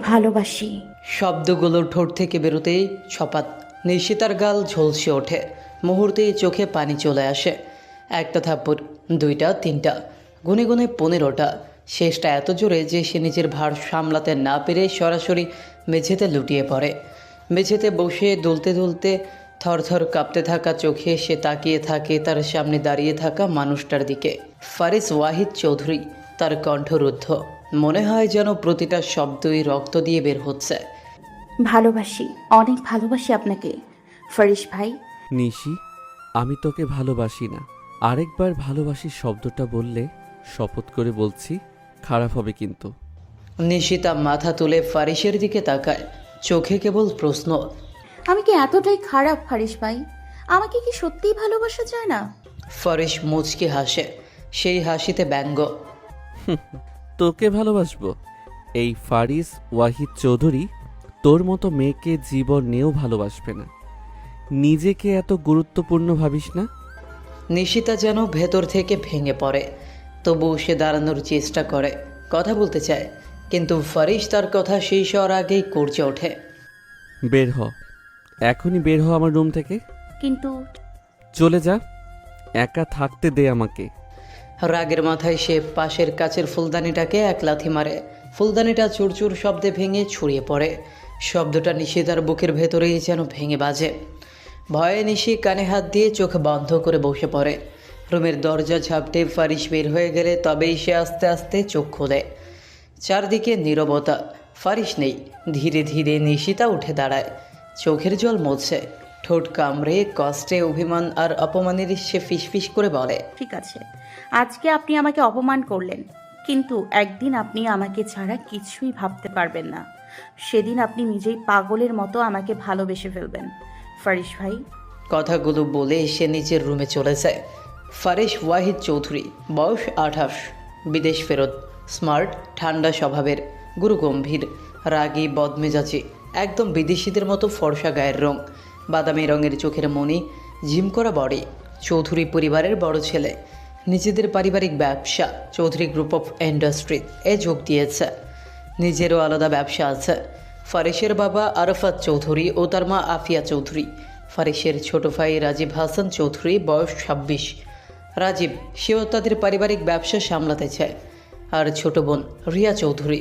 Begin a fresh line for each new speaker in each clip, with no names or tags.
ভালোবাসি।
শব্দগুলো ঠোঁট থেকে বেরোতেই ছপাত নিশিতার গাল ঝলসে ওঠে। মুহূর্তেই চোখে পানি চলে আসে। একটা থাপ্পড়, দুইটা, তিনটা, গুনে গুনে 15টা। শেষটা এত জোরে যে সে নিজের ভার সামলাতে না পেরে সরাসরি মেঝেতে লুটিয়ে পড়ে। মেঝেতে বসে দুলতে দুলতে থরথর কাঁপতে থাকা চোখে সে তাকিয়ে থাকে তার সামনে দাঁড়িয়ে থাকা মানুষটার দিকে। ফারিস ওয়াহিদ চৌধুরী। তার কণ্ঠরুদ্ধ, মনে হয় যেন প্রতিটা শব্দই রক্ত দিয়ে বের হচ্ছে।
ভালোবাসি, অনেক ভালোবাসি আপনাকে ফারিস ভাই।
নিশি, আমি তোকে ভালোবাসি না। আরেকবার ভালোবাসি শব্দটা বললে শপথ করে বলছি খারাপ হবে কিন্তু।
নিশিতা মাথা তুলে ফারিসের দিকে তাকায়, চোখে কেবল প্রশ্ন।
আমি কি এতটাই খারাপ ফারিস ভাই? আমাকে কি সত্যিই ভালোবাসা যায় না?
ফারিস মুচকি হাসে, সেই হাসিতে ব্যঙ্গ।
তোকে ভালোবাসবো? এই ফারিস ওয়াহিদ চৌধুরী তোর মতো মেয়েকে জীবন নিয়েও ভালোবাসবে না। নিজেকে এত গুরুত্বপূর্ণ ভাবিস না।
নিশিতা যেন ভেতর থেকে ভেঙে পড়ে। তবুও সে দাঁড়ানোর চেষ্টা করে, কথা বলতে চায়, কিন্তু ফারিস তার কথা শেষ হওয়ার আগেই গর্জে ওঠে।
বের হ, এখনই বের হ আমার রুম থেকে।
কিন্তু
চলে যা, একা থাকতে দে আমাকে।
রাগের মাথায় সে পাশের কাচের ফুলদানিটাকে এক লাথি মারে। ফুলদানিটা চুরচুর শব্দে ভেঙে ছড়িয়ে পড়ে। শব্দটা নিশিতার বুকের ভেতরেই যেন ভেঙে বাজে। ভয়ে নিশি কানে হাত দিয়ে চোখ বন্ধ করে বসে পড়ে। রুমের দরজা ঝাপটে ফারিস বের হয়ে গেলে তবেই সে আস্তে আস্তে চোখ খোলে। চারদিকে নীরবতা, ফারিস নেই। ধীরে ধীরে নিশিতা উঠে দাঁড়ায়, চোখের জল মুছছে, ঠোঁট কামড়ে কষ্টে অভিমান আর অপমানের সে ফিসফিস করে বলে।
ঠিক আছে, আজকে আপনি আমাকে অপমান করলেন, কিন্তু একদিন আপনি আমাকে ছাড়া কিছুই ভাবতে পারবেন না। সেদিন আপনি নিজেই পাগলের মতো আমাকে ভালোবেসে ফেলবেন ফারিস ভাই।
কথাগুলো বলে সে নিজের রুমে চলে যায়। ফারিস ওয়াহিদ চৌধুরী, বয়স 28, বিদেশ ফেরত, স্মার্ট, ঠান্ডা স্বভাবের, গুরুগম্ভীর, রাগী, বদমেজাজি, একদম বিদেশিদের মতো ফর্সা গায়ের রং, বাদামি রঙের চোখের মণি, জিম করা বডি। চৌধুরী পরিবারের বড় ছেলে। নিজেদের পারিবারিক ব্যবসা চৌধুরী গ্রুপ অফ ইন্ডাস্ট্রি এ যোগ দিয়েছে। নিজেরও আলাদা ব্যবসা আছে। ফারিসের বাবা আরাফাত চৌধুরী ও তার মা আফিয়া চৌধুরী। ফারিসের ছোট ভাই রাজীব হাসান চৌধুরী, বয়স 26। রাজীব, সেও তাদের পারিবারিক ব্যবসা সামলাতে চায়। আর ছোট বোন রিয়া চৌধুরী।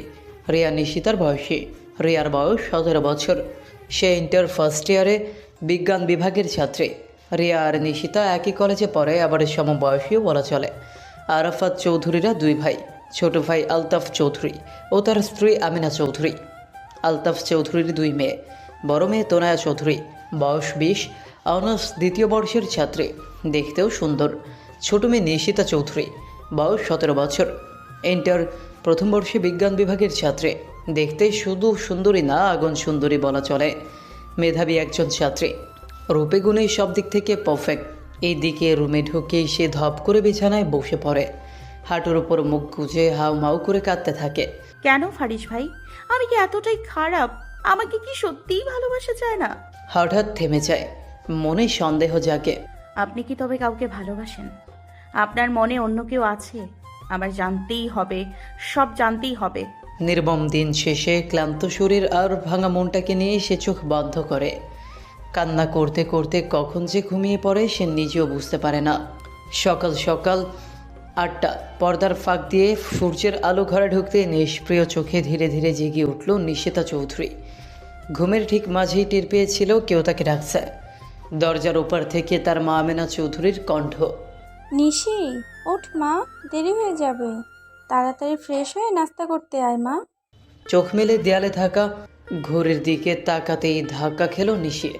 রিয়া নিশিতার বয়সী। রিয়ার বয়স 17 বছর। সে ইন্টার ফার্স্ট ইয়ারে, বিজ্ঞান বিভাগের ছাত্রী। রিয়া আর নিশিতা একই কলেজে পড়ে, আবার সমবয়সীও বলা চলে। আরাফাত চৌধুরীরা দুই ভাই, ছোট ভাই আলতাফ চৌধুরী ও তার স্ত্রী আমিনা চৌধুরী। আলতাফ চৌধুরীর দুই মেয়ে, বড় মেয়ে তোনায়া চৌধুরী, বয়স 20, অনার্স দ্বিতীয় বর্ষের ছাত্রী, দেখতেও সুন্দর। ছোট মেয়ে নিশিতা চৌধুরী, বয়স 17 বছর, ইন্টার প্রথম বর্ষে বিজ্ঞান বিভাগের ছাত্রী, দেখতে শুধু সুন্দরী না, আগুন সুন্দরী বলা চলে। মেধাবী একজন ছাত্রী, রূপে গুণে সব দিক থেকে পারফেক্ট। এই দিকে রুমে ঢুকেই সে ধপ করে বিছানায় বসে পড়ে, হাঁটুর উপর মুখ গুজে হাউ মাউ করে কাঁদতে থাকে।
কেন ফারিস ভাই? আমি কি এতটাই খারাপ? আমাকে কি সত্যিই ভালোবাসা যায় না?
হঠাৎ থেমে যায়, মনে সন্দেহ জাগে।
আপনি কি তবে কাউকে ভালোবাসেন? আপনার মনে অন্য কেউ আছে? আমার জানতেই হবে, সব জানতেই হবে।
নির্মম দিন শেষে ক্লান্ত শরীর আর ভাঙা মনটাকে নিয়ে সে চোখ বন্ধ করে। কান্না করতে করতে কখন যে ঘুমিয়ে পড়ে সে নিজেও বুঝতে পারে না। সকাল সকাল 8টা, পর্দার ফাঁক দিয়ে সূর্যের আলো ঘরে ঢুকতে নিষ্প্রিয় চোখে ধীরে ধীরে জেগে উঠল নিশিতা চৌধুরী। ঘুমের ঠিক মাঝেই টের পেয়েছিল কেউ তাকে ডাকছে। দরজার ওপার থেকে তার মা আমেনা চৌধুরীর কণ্ঠ।
নিশি, ওঠ মা, দেরি হয়ে যাবে। তাড়াতাড়ি ফ্রেশ হয়ে নাস্তা করতে আয় মা।
চোখ মেলে দেয়ালে থাকা ঘড়ির দিকে তাকাতেই ধাক্কা খেল নিশি।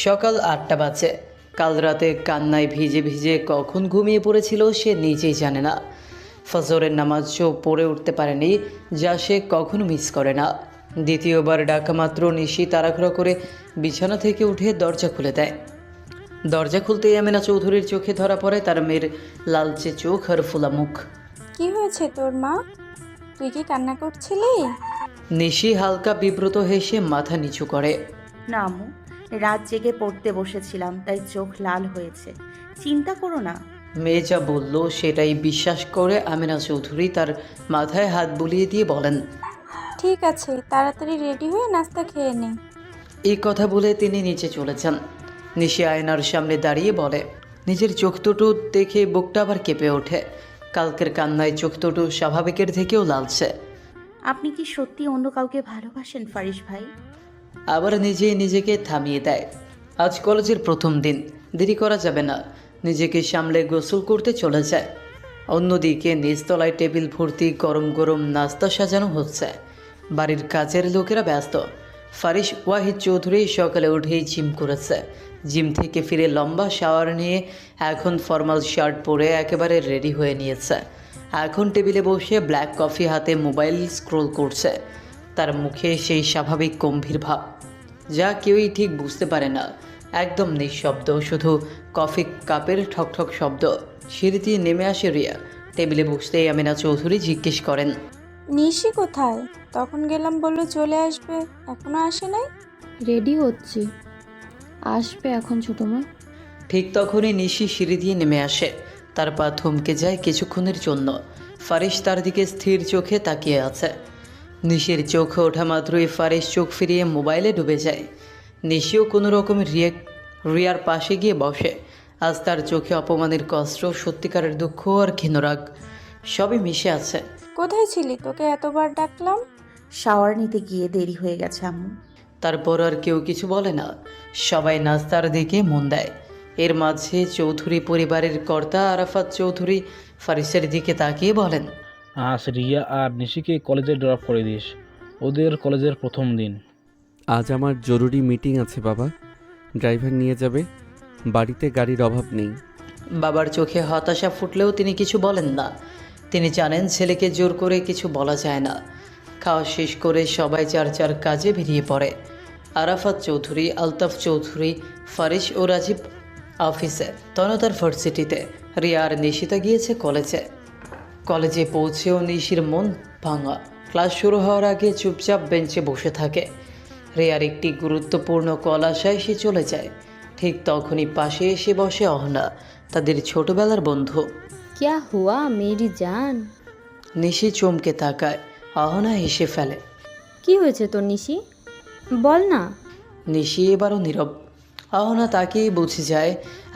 সকাল 8টা বাজে। কাল রাতে কান্নায় ভিজে ভিজে কখন ঘুমিয়ে পড়েছিল সে নিজেই জানে না। ফজরের নামাজও পড়ে উঠতে পারেনি, যা সে কখনো মিস করে না। দ্বিতীয়বার ডাকা মাত্র নিশি তাড়াহুড়ো করে বিছানা থেকে উঠে দরজা খুলে দেয়। দরজা খুলতেই আমেনা চৌধুরীর চোখে ধরা পড়ে তার মেয়ের লালচে চোখ আর ফোলা মুখ।
কি হয়েছে তোর মা? তুই কি কান্না করছিলি?
নিশি হালকা বিব্রত হেসে মাথা নিচু করে।
না আম্মু, রাত জেগে পড়তে বসেছিলাম, তাই চোখ লাল হয়েছে। চিন্তা করো না।
মেয়ে যা বলল সেটাই বিশ্বাস করে আমেনা চৌধুরী তার মাথায় হাত বুলিয়ে দিয়ে বলেন।
ঠিক আছে, তাড়াতাড়ি রেডি হয়ে নাস্তা খেয়ে নে।
এই কথা বলে তিনি নিচে চলে যান। নিশি আয়নার সামনে দাঁড়িয়ে বলে, নিজের চোখ দুটো দেখে বুকটা আবার কেঁপে ওঠে। কালকের কান্নায় চোখ দুটো স্বাভাবিকের থেকেও লালছে।
আপনি কি সত্যি অন্য কাউকে ভালোবাসেন ফারিস ভাই?
আবার নিজেই নিজেকে থামিয়ে দেয়। আজ কলেজের প্রথম দিন, দেরি করা যাবে না। নিজেকে সামলে গোসল করতে চলে যায়। অন্যদিকে নিচতলায় টেবিল ভর্তি গরম গরম নাস্তা সাজানো হচ্ছে। বাড়ির কাজের লোকেরা ব্যস্ত। ফারিস ওয়াহিদ চৌধুরী সকালে উঠেই জিম করেছে। জিম থেকে ফিরে লম্বা শাওয়ার নিয়ে এখন ফর্মাল শার্ট পরে একেবারে রেডি হয়ে নিয়েছে। এখন টেবিলে বসে ব্ল্যাক কফি হাতে মোবাইল স্ক্রোল করছে। তার মুখে সেই স্বাভাবিক গম্ভীর ভাব, যা কেউই ঠিক বুঝতে পারে না। একদম নিঃশব্দ, শুধু কফি কাপের ঠকঠক শব্দ। সিঁড়ি দিয়ে নেমে আসে রিয়া। টেবিলে বসতেই আমিনা চৌধুরী জিজ্ঞেস করেন,
নিশি কোথায়? তখন গেলাম, বললো চলে আসবে, এখনো আসে নাই।
রেডি হচ্ছি, আসবে এখন ছোটো মা।
ঠিক তখনই নিশি সিঁড়ি দিয়ে নেমে আসে। তার পা থমকে যায় কিছুক্ষণের জন্য। ফারিস তার দিকে স্থির চোখে তাকিয়ে আছে। নিশির চোখ ওঠা মাত্রই ফারিস চোখ ফিরিয়ে মোবাইলে ডুবে যায়। নিশিও কোনো রকম রিয়ার পাশে গিয়ে বসে। আজ তার চোখে অপমানের কষ্ট, সত্যিকারের দুঃখ আর ঘৃণরাগ সবই মিশে আছে।
কোথায় ছিলি? তোকে এতবার ডাকলাম।
শাওয়ার নিতে গিয়ে দেরি হয়ে গেছে আম্মু।
তারপর আর কেউ কিছু বলে না। সবাই নাস্তার দিকে মন দেয়। এর মাঝে চৌধুরী পরিবারের কর্তা আরাফাত চৌধুরী ফারিসের দিকে তাকিয়ে বলেন,
আজ রিয়া আর নিশিকে কলেজে ড্রপ করে দিস, ওদের কলেজের প্রথম দিন।
আজ আমার জরুরি মিটিং আছে বাবা, ড্রাইভার নিয়ে যাবে, বাড়িতে গাড়ির অভাব নেই।
বাবার চোখে হতাশা ফুটলেও তিনি কিছু বলেন না। তিনি জানেন ছেলেকে জোর করে কিছু বলা যায় না। খাওয়া শেষ করে সবাই যার যার কাজে বেরিয়ে পড়ে। আরাফাত চৌধুরী, আলতাফ চৌধুরী, ফারিস ও রাজীব অফিসে, তনতার ভার্সিটিতে। রিয়া আর নিশিতা গিয়েছে কলেজে। কলেজে পৌঁছেও নিশির মন ভাঙা। ক্লাস শুরু হওয়ার আগে চুপচাপ বেঞ্চে বসে থাকে। রিয়ার একটি গুরুত্বপূর্ণ কল আসায় সে চলে যায়। ঠিক তখনই পাশে এসে বসে অহনা, তাদের ছোটবেলার বন্ধু।
क्या हुआ मेरी জান?
নিশি চমকে তাকায়। অহনা হেসে ফেলে।
কি হয়েছে তোর নিশি, বল না।
নিশি এবারও নীরব। অহনা তাকেই বুঝে যায়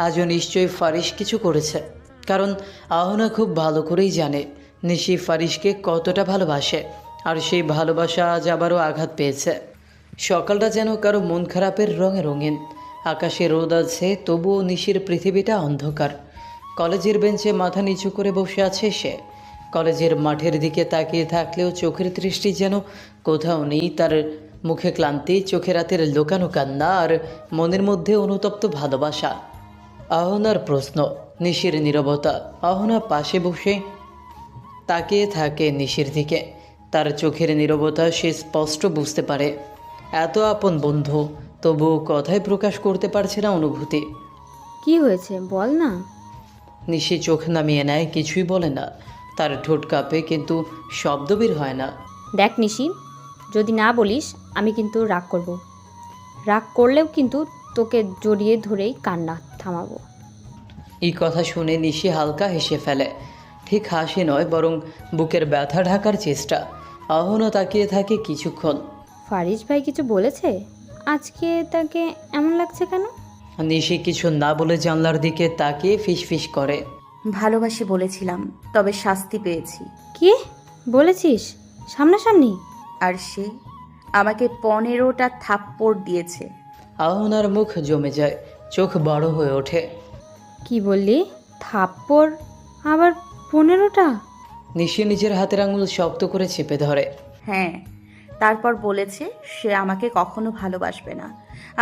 আজও নিশ্চয়ই ফারিস কিছু করেছে। কারণ অহনা খুব ভালো করেই জানে নিশি ফারিসকে কতটা ভালোবাসে। আর সেই ভালোবাসা আজ আবারও আঘাত পেয়েছে। সকালটা যেন কারো মন খারাপের রঙে রঙিন। আকাশে রোদ আছে, তবুও নিশির পৃথিবীটা অন্ধকার। কলেজের বেঞ্চে মাথা নিচু করে বসে আছে সে। কলেজের মাঠের দিকে তাকিয়ে থাকলেও চোখের দৃষ্টি যেন কোথাও নেই। তার মুখে ক্লান্তি, চোখে রাতের লুকানো কান্না আর মনের মধ্যে অনুতপ্ত ভালোবাসা। আহনার প্রশ্ন, নিশির নীরবতা। আহনা পাশে বসে তাকিয়ে থাকে নিশির দিকে। তার চোখের নীরবতা সে স্পষ্ট বুঝতে পারে। এত আপন বন্ধু, তবুও কথায় প্রকাশ করতে পারছে না অনুভূতি।
কি হয়েছে বল না।
নিশি চোখ নামিয়ে নেয়, কিছুই বলে না। তার ঠোঁট কাঁপে, কিন্তু শব্দ বের হয় না।
দেখ নিশি, যদি না বলিস আমি কিন্তু রাগ করব। রাগ করলেও কিন্তু তোকে জড়িয়ে ধরেই কান্না থামাবো।
এই কথা শুনে নিশি হালকা হেসে ফেলে। ঠিক হাসি নয়, বরং বুকের ব্যথা ঢাকার চেষ্টা। আহনা তাকিয়ে থাকে কিছুক্ষণ।
ফারিস ভাই কিছু বলেছে? আজকে তাকে এমন লাগছে কেন?
নিশি কিছু না বলে জানলার দিকে তাকিয়ে ফিসফিস করে।
ভালোবাসি বলেছিলাম, তবে শাস্তি পেয়েছি।
কি বলেছিস সামনাসামনি?
আর সে আমাকে 15টা থাপ্পড় দিয়েছে।
আহনার মুখ জমে যায়, চোখ বড় হয়ে ওঠে।
কি বললি? থাপ্পড়? আবার 15টা?
নিশি নিজের হাতের আঙুল শক্ত করে চেপে ধরে।
হ্যাঁ, তারপর বলেছে সে আমাকে কখনো ভালোবাসবে না,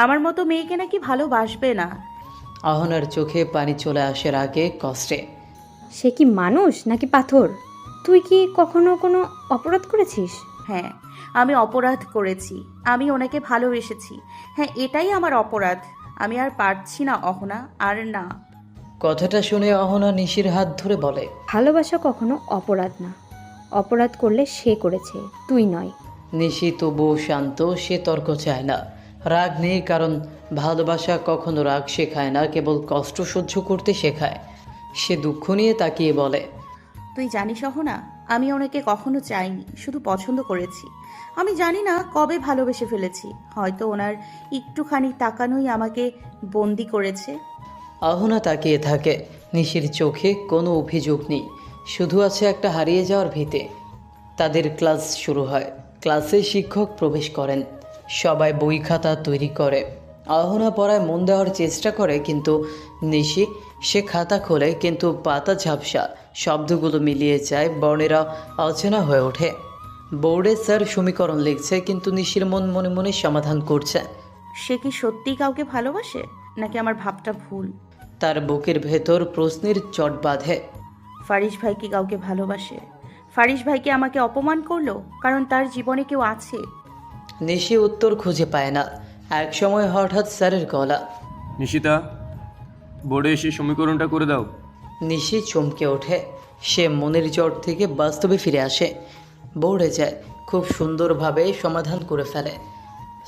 আমার মতো মেয়েকে নাকি ভালোবাসবে না।
আহনার চোখে পানি চলে আসে রাগে, কষ্টে।
সে কি মানুষ নাকি পাথর? তুই কি কখনো কোনো অপরাধ করেছিস?
হ্যাঁ, আমি অপরাধ করেছি। আমি ওনাকে ভালোবেসেছি। হ্যাঁ, এটাই আমার অপরাধ। আমি আর পারছি না অহনা, আর না।
কথাটা শুনে অহনা নিশির হাত ধরে বলে,
ভালোবাসা কখনো অপরাধ না। অপরাধ করলে সে করেছে, তুই নয়।
নিশি তবুও শান্ত, সে তর্ক চায় না। রাগ নেই, কারণ ভালোবাসা কখনো রাগ শেখায় না, কেবল কষ্ট সহ্য করতে শেখায়। সে দুঃখ নিয়ে তাকিয়ে বলে,
তুই জানিস অহনা, আমি ওনাকে কখনো চাইনি, শুধু পছন্দ করেছি। আমি জানি না কবে ভালোবেসে ফেলেছি। হয়তো ওনার একটুখানি তাকানোই আমাকে বন্দি করেছে।
আহনা তাকিয়ে থাকে। নিশির চোখে কোনো অভিযোগ নেই, শুধু আছে একটা হারিয়ে যাওয়ার ভীতি। তাদের ক্লাস শুরু হয়। ক্লাসে শিক্ষক প্রবেশ করেন। সবাই বই খাতা তৈরি করে। আহনা পড়ায় মন দেওয়ার চেষ্টা করে, কিন্তু নিশি সে খাতা খোলে, কিন্তু পাতা ঝাপসা, শব্দগুলো মিলিয়ে যায়, বর্ণেরা অচেনা হয়ে ওঠে। বোর্ডে স্যার সমীকরণ লিখছে, কিন্তু নিশির মন মনে মনে সমাধান করছে।
সে কি সত্যিই কাউকে ভালোবাসে, নাকি আমার ভাবটা ভুল?
তার বুকের ভেতর প্রশ্নের চট বাঁধে।
ফারিস ভাই কি কাউকে ভালোবাসে? ফারিস ভাই কি আমাকে অপমান করলো কারণ তার জীবনে কেউ আছে?
নিশি উত্তর খুঁজে পায় না। এক সময় হঠাৎ স্যারের গলা।
নিশিতা, বোর্ডে এসে সমীকরণটা করে দাও।
নিশি চমকে ওঠে। সে মনের জট থেকে বাস্তবে ফিরে আসে। বোর্ডে যায়, খুব সুন্দরভাবে সমাধান করে ফেলে।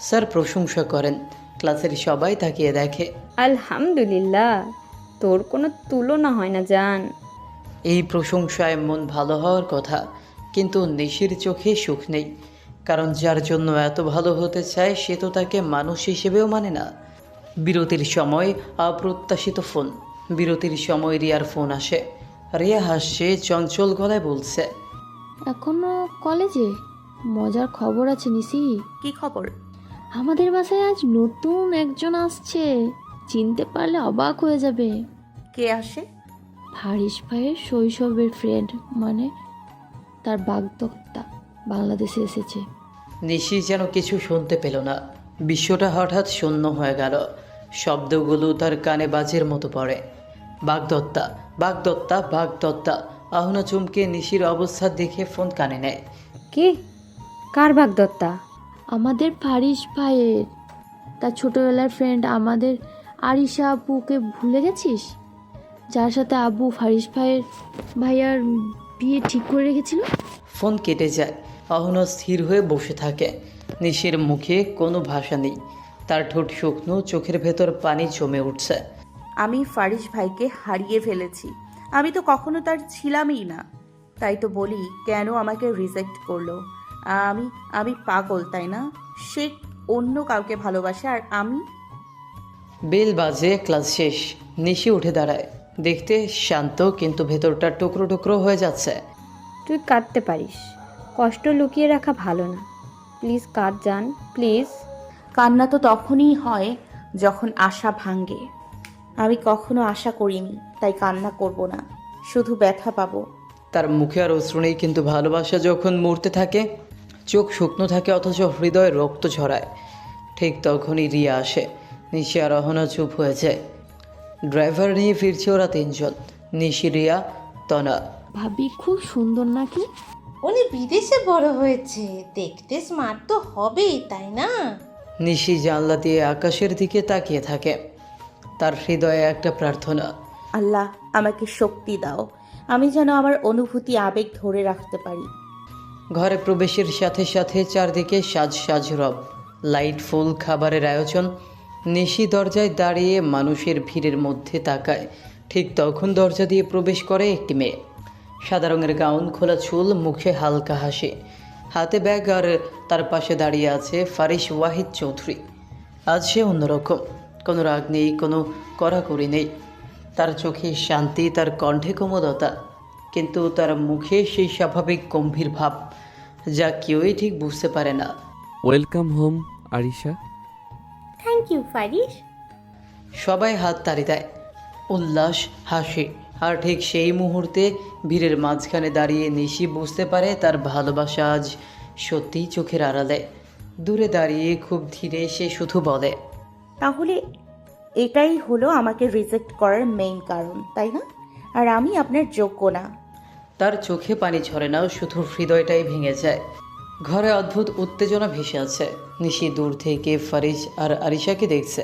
স্যার প্রশংসা করেন। ক্লাসের সবাই তাকিয়ে দেখে।
আলহামদুলিল্লাহ, তোর কোনো তুলনা হয় না জান।
এই প্রশংসায় মন ভালো হওয়ার কথা, কিন্তু নিশির চোখে সুখ নেই। কারণ যার জন্য এত ভালো হতে চায় সে তো তাকে মানুষ হিসেবেও মানে না। বিরতির সময় অপ্রত্যাশিত ফোন। বিরতির সময় রিয়ার ফোন আসে। রিয়া হাসছে, চঞ্চল গলায় বলছে,
এখনো কলেজে? মজার খবর আছে নিশি।
কি খবর?
আমাদের বাসায় আজ নতুন একজন আসছে, চিনতে পারলে অবাক হয়ে যাবে।
কে আসে?
ফারিস ভাইয়ের শৈশবের ফ্রেন্ড, মানে তার বাগদত্তা, বাংলাদেশে এসেছে।
নিশি যেন কিছু শুনতে পেল না। বিশ্বটা হঠাৎ শূন্য হয়ে গেল। শব্দগুলো তার কানে বাজের মতো পড়ে। বাগদত্তা, বাগদত্তা, বাগদত্তা। আহনা চমকে নিশির অবস্থা দেখে ফোন কানে নেয়।
কে? কার বাগদত্তা?
আমাদের ফারিস ভাইয়ের, তার ছোটবেলার ফ্রেন্ড, আমাদের আরিশা আপুকে ভুলে গেছিস? যার সাথে আবু ফারিস ভাইয়ার বিয়ে ঠিক করে রেখেছিল।
ফোন কেটে যায়। অহনা স্থির হয়ে বসে থাকে। নিশির মুখে কোনো ভাষা নেই। তার ঠোঁট শুকনো, চোখের ভেতর পানি জমে উঠছে।
আমি ফারিস ভাইকে হারিয়ে ফেলেছি। আমি তো কখনো তার ছিলামই না। তাই তো বলি, কেন আমাকে রিজেক্ট করলো? আমি আমি পাগল, তাই না? সে অন্য কাউকে ভালোবাসে আর আমি?
বেল বাজে, ক্লাস শেষ। নিশি উঠে দাঁড়ায়। দেখতে শান্ত, কিন্তু ভেতরটা টুকরো টুকরো হয়ে যাচ্ছে।
তুই কাঁদতে পারিস, কষ্ট লুকিয়ে রাখা ভালো না। প্লিজ কাঁদ জান, প্লিজ।
কান্না তো তখনই হয় যখন আশা ভাঙে। আমি কখনো আশা করিনি, তাই কান্না করব না, শুধু ব্যথা পাবো।
তার মুখে আর অশ্রু নেই, কিন্তু ভালোবাসা যখন মরতে থাকে, চোখ শুকনো থাকে, অথচ হৃদয়ে রক্ত ঝরায়। ঠিক তখনই রিয়া আসে। নিশি আর অহনা চুপ হয়ে যায়। ড্রাইভার নিয়ে ফিরছে ওরা তিনজন, নিশি, রিয়া, তনা।
ভাবি খুব সুন্দর নাকি?
উনি বিদেশে বড় হয়েছে, দেখতে স্মার্ট তো হবেই, তাই না?
নিশি জানলা দিয়ে আকাশের দিকে তাকিয়ে থাকে। তার হৃদয়ে একটা প্রার্থনা।
আল্লাহ, আমাকে শক্তি দাও, আমি যেন আমার অনুভূতি, আবেগ ধরে রাখতে পারি।
ঘরে প্রবেশের সাথে সাথে চারদিকে সাজ সাজ রব, লাইট, ফুল, খাবারের আয়োজন। নিশি দরজায় দাঁড়িয়ে মানুষের ভিড়ের মধ্যে তাকায়। ঠিক তখন দরজা দিয়ে প্রবেশ করে একটি মেয়ে। সাদা রঙের গাউন, খোলা চুল, মুখে হালকা হাসি, হাতে ব্যাগ, আর তার পাশে দাঁড়িয়ে আছে ফারিস ওয়াহিদ চৌধুরী। আজ সে অন্যরকম। কোনো রাগ নেই, কোনো কড়াকড়ি নেই। তার চোখে শান্তি, তার কণ্ঠে কোমলতা, কিন্তু তার মুখে সেই স্বাভাবিক গম্ভীর ভাব যা কেউই ঠিক বুঝতে পারে না।
Welcome home Arisha.
Thank you Faris.
সবাই হাত তালি দেয়, উল্লাস, হাসি। আর ঠিক সেই মুহূর্তে ভিড়ের মাঝখানে দাঁড়িয়ে নিশি বুঝতে পারে তার ভালোবাসা আজ সত্যিই চোখের আড়ালে। দূরে দাঁড়িয়ে খুব ধীরে সে শুধু বলে,
তাহলে এটাই হলো আমাকে রিজেক্ট করার মেইন কারণ, তাই না? আর আমি আপনার যোগ্য না।
তার চোখে পানি ঝরে না, শুধু হৃদয়টাই ভেঙে যায়। ঘরে অদ্ভুত উত্তেজনা ভেসে আছে। নিশি দূর থেকে ফারিস আর আরিশাকে দেখছে।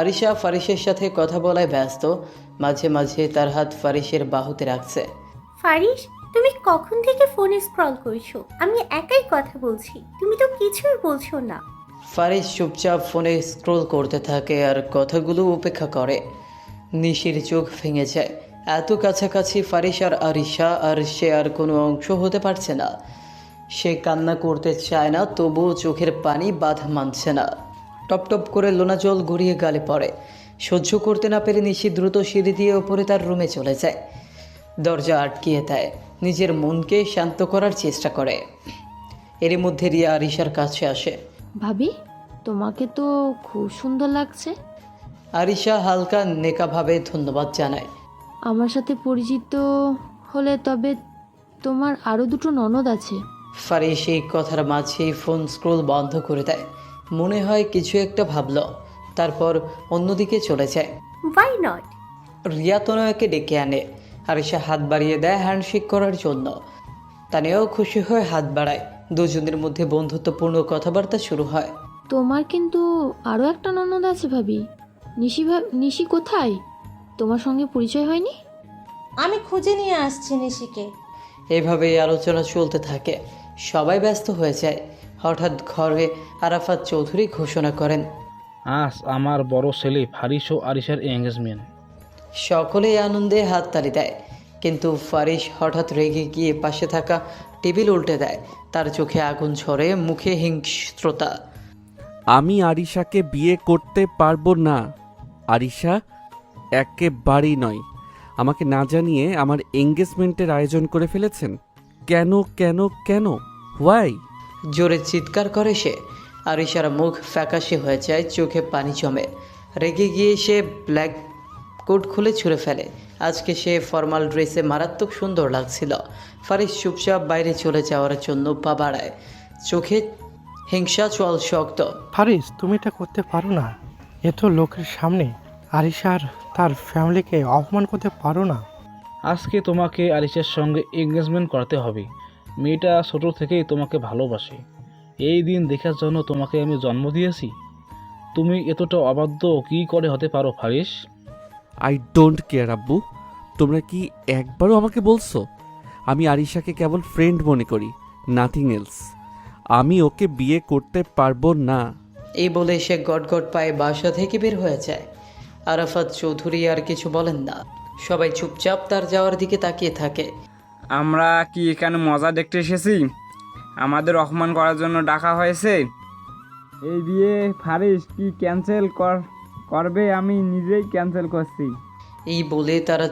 আরিশা ফারিসের সাথে কথা বলায় ব্যস্ত, মাঝে মাঝে তার হাত ফারিসের বাহুতে রাখছে।
ফারিস, তুমি কখন থেকে ফোনে স্ক্রল করছো? আমি একাই কথা বলছি, তুমি তো কিছুই বলছো না।
ফারিস চুপচাপ ফোনে স্ক্রোল করতে থাকে আর কথাগুলো উপেক্ষা করে। নিশির চোখ ভেঙে যায়। এত কাছাকাছি ফারিস আর আরিশা, আর সে আর কোনো অংশ হতে পারছে না। সে কান্না করতে চায় না, তবুও চোখের পানি বাধা মানছে না। টপ টপ করে লোনা জল গড়িয়ে গালে পড়ে। সহ্য করতে না পেরে নিশি দ্রুত সিঁড়ি দিয়ে ওপরে তার রুমে চলে যায়। দরজা আটকিয়ে দেয়, নিজের মনকে শান্ত করার চেষ্টা করে। এরই মধ্যে রিয়া আরিশার কাছে আসে।
ভাবি, তোমাকে তো খুব সুন্দর লাগছে।
আরিশা হালকা নেকাভাবে ধন্যবাদ জানায়।
আমার সাথে পরিচিত হলে তবে তোমার আরও দুটো ননদ আছে।
ফারিস এই কথার মাঝেই ফোন স্ক্রোল বন্ধ করে দেয়। মনে হয় কিছু একটা ভাবল, তারপর অন্যদিকে চলে যায়।
Why not?
রিয়া তনয়াকে ডেকে আনে। আরিশা হাত বাড়িয়ে দেয় হ্যান্ডশেক করার জন্য। তানিয়াও খুশি হয়ে হাত বাড়ায়। দুজনের মধ্যে বন্ধুত্বপূর্ণ কথাবার্তা শুরু হয়।
তোমার কিন্তু আরও একটা ননদ আছে ভাবি। নিশি কোথায়? তোমার সঙ্গে পরিচয় হয়নি?
আমি খুঁজে নিয়ে আসছি নিশিকে।
এভাবেই আলোচনা চলতে থাকে। সবাই ব্যস্ত হয়ে যায়। হঠাৎ ঘরে আরাফাত চৌধুরী ঘোষণা করেন,
আজ আমার বড় ছেলে ফারিস ও আরিশার এঙ্গেজমেন্ট।
সকলেই আনন্দে হাততালি দেয়। কিন্তু ফারিস হঠাৎ রেগে গিয়ে পাশে থাকা টেবিল উল্টে দেয়। তার চোখে আগুন ঝরে, মুখে হিংস্রতা।
আমি আরিশাকে বিয়ে করতে পারবো না। আরিশা একেবারেই নয়। আমাকে না জানিয়ে আমার এঙ্গেজমেন্টের আয়োজন করে ফেলেছেন। কেন কেন কেন? হোয়াই?
জোরে চিৎকার করে সে। আরিশার মুখ ফ্যাকাশে হয়ে যায়, চোখে পানি জমে। রেগে গিয়ে সে ব্ল্যাক কোট খুলে ছুঁড়ে ফেলে। আজকে সে ফর্মাল ড্রেসে মারাত্মক সুন্দর লাগছিল। ফারিস চুপচাপ বাইরে চলে যাওয়ার জন্য পা বাড়ায়। চোখে হিংসা চল শক্ত।
ফারিস, তুমি এটা করতে পারো না। এত লোকের সামনে আরিশার তার ফ্যামিলিকে অপমান করতে পারো না।
আজকে তোমাকে আরিশার সঙ্গে এঙ্গেজমেন্ট করতে হবে। মেয়েটা ছোট থেকেই তোমাকে ভালোবাসে। এই দিন দেখার জন্য তোমাকে আমি জন্ম দিয়েছি। তুমি এতটা অবাধ্য কী করে হতে পারো ফারিস?
আই ডোন্ট কেয়ার আব্বু। তোমরা কি একবারও আমাকে বলছো? আমি আরিশাকে কেবল ফ্রেন্ড মনে করি, নাথিং এলস। আমি ওকে বিয়ে করতে পারবো না।
এই বলে সে গটগট পায়ে বাসা থেকে বের হয়ে যায়। আরাফাত চৌধুরী আর কিছু বলেন না। সবাই চুপচাপ তার যাওয়ার দিকে তাকিয়ে থাকে।
আমরা কি এখানে মজা দেখতে এসেছি? আমাদের অপমান করার জন্য ডাকা হয়েছে? এই বিয়ে ফারিস কি ক্যান্সেল করবে? আমি নিজেই ক্যান্সেল করছি।
এই বলে তারা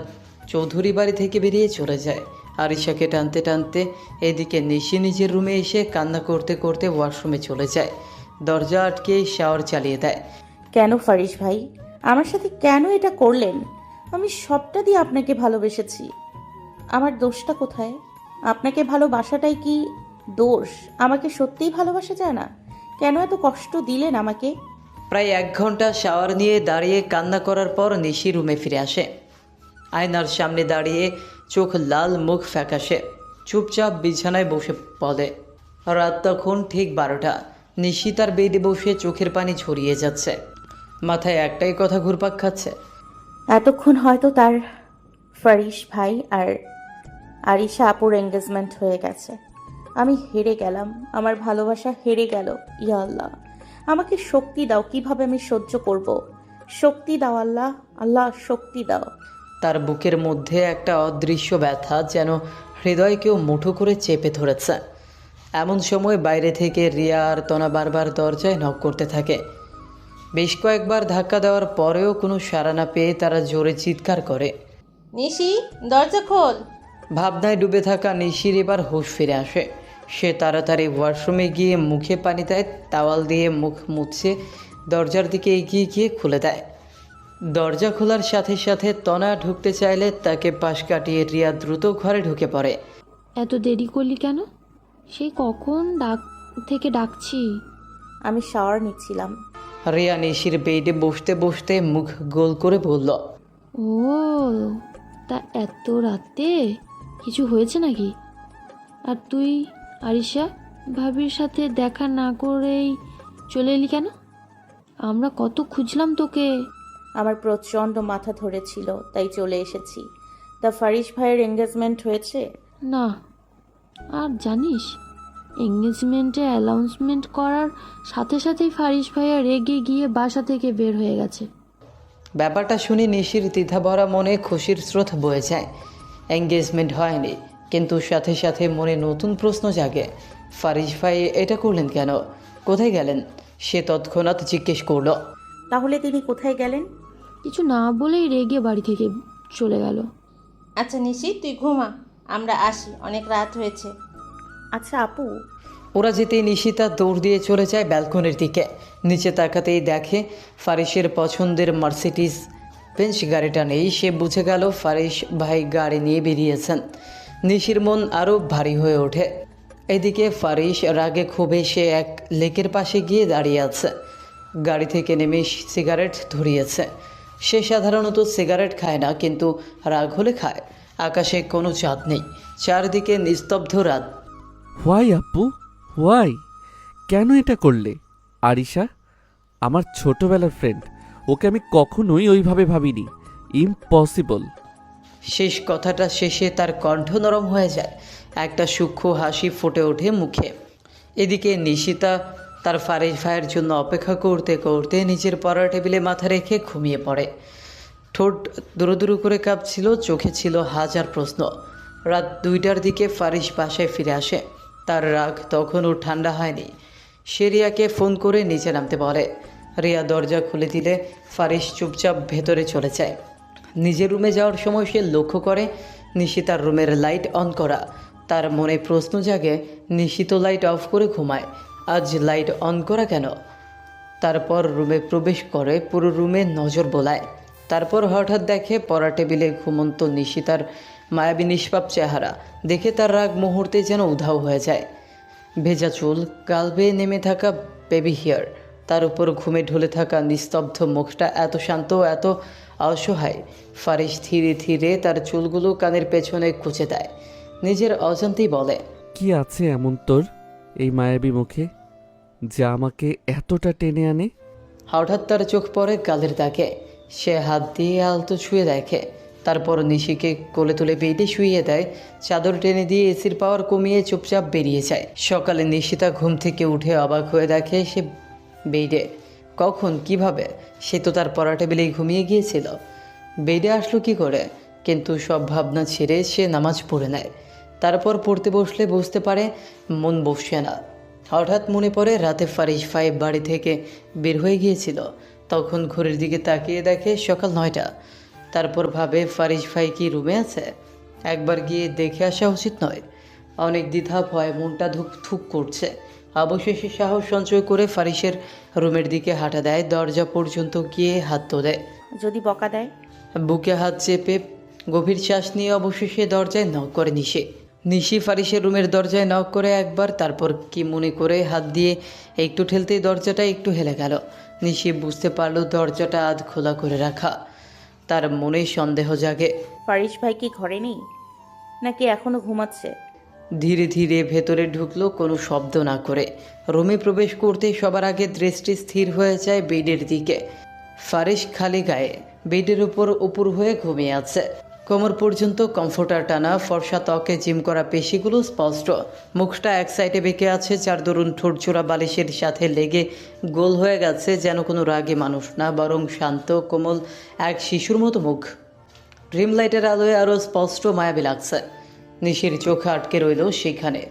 চৌধুরী বাড়ি থেকে বেরিয়ে চলে যায়। আরিশাকে টানতে টানতে এদিকে নিশি নিজের রুমে এসে কান্না করতে করতে ওয়াশরুমে চলে যায়। দরজা আটকে শাওয়ার চালিয়ে দেয়।
কেন ফারিস ভাই, আমার সাথে কেন এটা করলেন? আমি সবটা দিয়ে আপনাকে ভালোবেসেছি। আমার দোষটা কোথায়? আপনাকে ভালোবাসাটাই কি দোষ? আমাকে সত্যিই ভালোবাসা যায় না? কেন এত কষ্ট দিলেন আমাকে?
প্রায় 1 ঘন্টা শাওয়ার নিয়ে দাঁড়িয়ে কান্না করার পর নিশি রুমে ফিরে আসে। আয়নার সামনে দাঁড়িয়ে চোখ লাল, মুখ ফ্যাকাশে, চুপচাপ বিছানায় বসে পড়ে। রাত তখন ঠিক 12টা। নিশি তার বেডে বসে চোখের পানি ঝরিয়ে যাচ্ছে। মাথায় একটাই কথা ঘুরপাক খাচ্ছে।
এতক্ষণ হয়তো তার ফারিস ভাই আর আরিশা আপুর এঙ্গেজমেন্ট হয়ে গেছে। আমি হেরে গেলাম, আমার ভালোবাসা হেরে গেল। ইয়া আল্লাহ, আমাকে শক্তি দাও। কিভাবে আমি সহ্য করব? শক্তি দাও আল্লাহ, আল্লাহ শক্তি দাও।
তার বুকের মধ্যে একটা অদৃশ্য ব্যথা যেন হৃদয়কেও মুঠো করে চেপে ধরেছে। এমন সময় বাইরে থেকে রিয়া আর তনা বারবার দরজায় নক করতে থাকে। বেশ কয়েকবার ধাক্কা দেওয়ার পরেও কোনো সাড়া না পেয়ে তারা জোরে চিৎকার করে,
নিশি, দরজা খোল।
ভাবনায় ডুবে থাকা নিশির এবার হুঁশ ফিরে আসে। সে তাড়াতাড়ি ওয়াশরুমে গিয়ে মুখে পানি দেয়, তাওয়াল দিয়ে মুখ মুছে দরজার দিকে এগিয়ে গিয়ে খুলে দেয়। দরজা খোলার সাথে সাথে তনা ঢুকতে চাইলে তাকে পাশ কাটিয়ে রিয়া দ্রুত ঘরে ঢুকে পড়ে।
এত দেরি করলি কেন? সেই কখন ডাকছি।
আমি শাওয়ার নিচ্ছিলাম।
রিয়া নিশির বেডে বসতে বসতে মুখ গোল করে বলল,
ও, তা এত রাতে কিছু হয়েছে নাকি? আর তুই আরিশা ভাবির সাথে দেখা না করেই চলে এলি কেন? আমরা কত খুঁজলাম তোকে।
আমার প্রচণ্ড মাথা ধরেছিল, তাই চলে এসেছি। তা ফারিস ভাইয়ের এঙ্গেজমেন্ট হয়েছে?
না, আর জানিস, এঙ্গেজমেন্টে অ্যানাউন্সমেন্ট করার সাথে সাথেই ফারিস ভাইয়া রেগে গিয়ে বাসা থেকে বের হয়ে গেছে।
ব্যাপারটা শুনে নিশির দ্বিধাভরা মনে খুশির স্রোত বয়ে যায়। এঙ্গেজমেন্ট হয়নি, কিন্তু সাথে সাথে মনে নতুন প্রশ্ন জাগে। ফারিস ভাই এটা করলেন কেন? কোথায় গেলেন? সে তৎক্ষণাৎ জিজ্ঞেস করলো।
তাহলে তিনি কোথায় গেলেন?
কিছু না বলেই রেগে বাড়ি থেকে চলে গেল।
আচ্ছা নিশি, তুই ঘুমা, আমরা আসি, অনেক রাত হয়েছে।
আচ্ছা আপু,
ওরা যেতেই নিশিতা দৌড় দিয়ে চলে যায় ব্যালকনির দিকে। নিচে তাকাতেই দেখে ফারিসের পছন্দের মার্সিডিজ বেঞ্চ গাড়িটা নেই। সে বুঝে গেল ফারিস ভাই গাড়ি নিয়ে বেরিয়েছেন। নিশির মন আরও ভারী হয়ে ওঠে। এদিকে ফারিস রাগে ক্ষোভে সে এক লেকের পাশে গিয়ে দাঁড়িয়ে আছে। গাড়ি থেকে নেমে সিগারেট ধরিয়েছে। সে সাধারণত সিগারেট খায় না, কিন্তু রাগ হলে খায়। আকাশে কোনো চাঁদ নেই, চারদিকে নিস্তব্ধ রাত।
হোয়াই আপু, হোয়াই? কেন এটা করলে? আরিশা আমার ছোটবেলার ফ্রেন্ড, ওকে আমি কখনোই ওইভাবে ভাবিনি। ইম্পসিবল।
শেষ কথাটা শেষে তার কণ্ঠ নরম হয়ে যায়। একটা সূক্ষ্ম হাসি ফুটে ওঠে মুখে। এদিকে নিশিতা তার ফারিস ভাইয়ের জন্য অপেক্ষা করতে করতে নিজের পড়ার টেবিলে মাথা রেখে ঘুমিয়ে পড়ে। ঠোঁট দুরু দুরু করে কাঁপছিল, চোখে ছিল হাজার প্রশ্ন। রাত 2টার দিকে ফারিস বাসায় ফিরে আসে। তার রাগ তখনও ঠান্ডা হয়নি। সে রিয়াকে ফোন করে নিচে নামতে বলে। রিয়া দরজা খুলে দিলে ফারিস চুপচাপ ভেতরে চলে যায়। নিজের রুমে যাওয়ার সময় সে লক্ষ্য করে নিশিতার রুমের লাইট অন করা। তার মনে প্রশ্ন জাগে, নিশিত লাইট অফ করে ঘুমায়, আজ লাইট অন করা কেন? তারপর রুমে প্রবেশ করে, পুরো রুমে নজর বোলায়। তারপর হঠাৎ দেখে পড়া টেবিলে ঘুমন্ত নিশিতার মায়াবী নিষ্পাপ চেহারা। দেখে তার রাগ মুহূর্তে যেন উধাও হয়ে যায়। ভেজা চুল, গাল বেয়ে নেমে থাকা বেবি হেয়ার, তার উপর ঘুমে ঢলে থাকা নিস্তব্ধ মুখটা এত শান্ত, এত অসহায়। ফারিস ধীরে ধীরে তার চুলগুলো কানের পেছনে কুঁচে দেয়। নিজের অজান্তেই বলে,
কি আছে এমন তোর এই মায়াবী মুখে যা আমাকে এতটা টেনে আনে?
হঠাৎ তার চোখ পড়ে গালের দাগে। সে হাত দিয়ে আলতো ছুঁয়ে দেখে। তারপর নিশিকে কোলে তুলে বেডে শুইয়ে দেয়। চাদর টেনে দিয়ে এসির পাওয়ার কমিয়ে চুপচাপ বেরিয়ে যায়। সকালে নিশিতা ঘুম থেকে উঠে অবাক হয়ে দেখে সে বেডে। কখন, কিভাবে? সে তো তার পড়া টেবিলেই ঘুমিয়ে গিয়েছিল। বেডে আসলো কি করে? কিন্তু সব ভাবনা ছেড়ে সে নামাজ পড়ে নেয়। তারপর পড়তে বসলে বুঝতে পারে মন বসছে না। হঠাৎ মনে পড়ে রাতে ফারিস ভাই বাড়ি থেকে বের হয়ে গিয়েছিল। তখন ঘড়ির দিকে তাকিয়ে দেখে সকাল 9টা। তারপর ভাবে ফারিস ভাই কি রুমে আছে? একবার গিয়ে দেখে আসা উচিত নয়? অনেক দ্বিধা ভয়, মনটা ধুক ধুক করছে। অবশেষে সাহস সঞ্চয় করে ফারিসের রুমের দিকে হাঁটা দেয়। দরজা পর্যন্ত গিয়ে হাত তোলে।
যদি বকা দেয়?
বুকে হাত চেপে গভীর শ্বাস নিয়ে অবশেষে দরজায় নক করে নিশি ফারিসের রুমের দরজায় নক করে একবার, তারপর কি মনে করে হাত দিয়ে একটু ঠেলতেই দরজাটা একটু হেলে গেল। নিশি বুঝতে পারল দরজাটা আধ খোলা করে রাখা। তার মনে সন্দেহ জাগে,
ফারিস ভাই কি ঘরে নেই, নাকি এখনো ঘুমাচ্ছে?
ধীরে ধীরে ভেতরে ঢুকলো কোনো শব্দ না করে। রুমে প্রবেশ করতে সবার আগে দৃষ্টি স্থির হয়ে যায় বেডের দিকে। ফারিস খালি গায়ে বেডের উপর হয়ে ঘুমিয়ে আছে। কোমর পর্যন্ত কমফোর্টার টানা, ফর্সা ত্বকে জিম করা পেশিগুলো স্পষ্ট। মুখটা এক সাইডে বেঁকে আছে, যার দরুন ঠোঁটচোরা বালিশের সাথে লেগে গোল হয়ে গেছে। যেন কোনো রাগী মানুষ না, বরং শান্ত কোমল এক শিশুর মতো মুখ। ড্রিম লাইটের আলোয় আরও স্পষ্ট মায়াবী লাগছে। নিশির চোখ আটকে রইল সেখানে।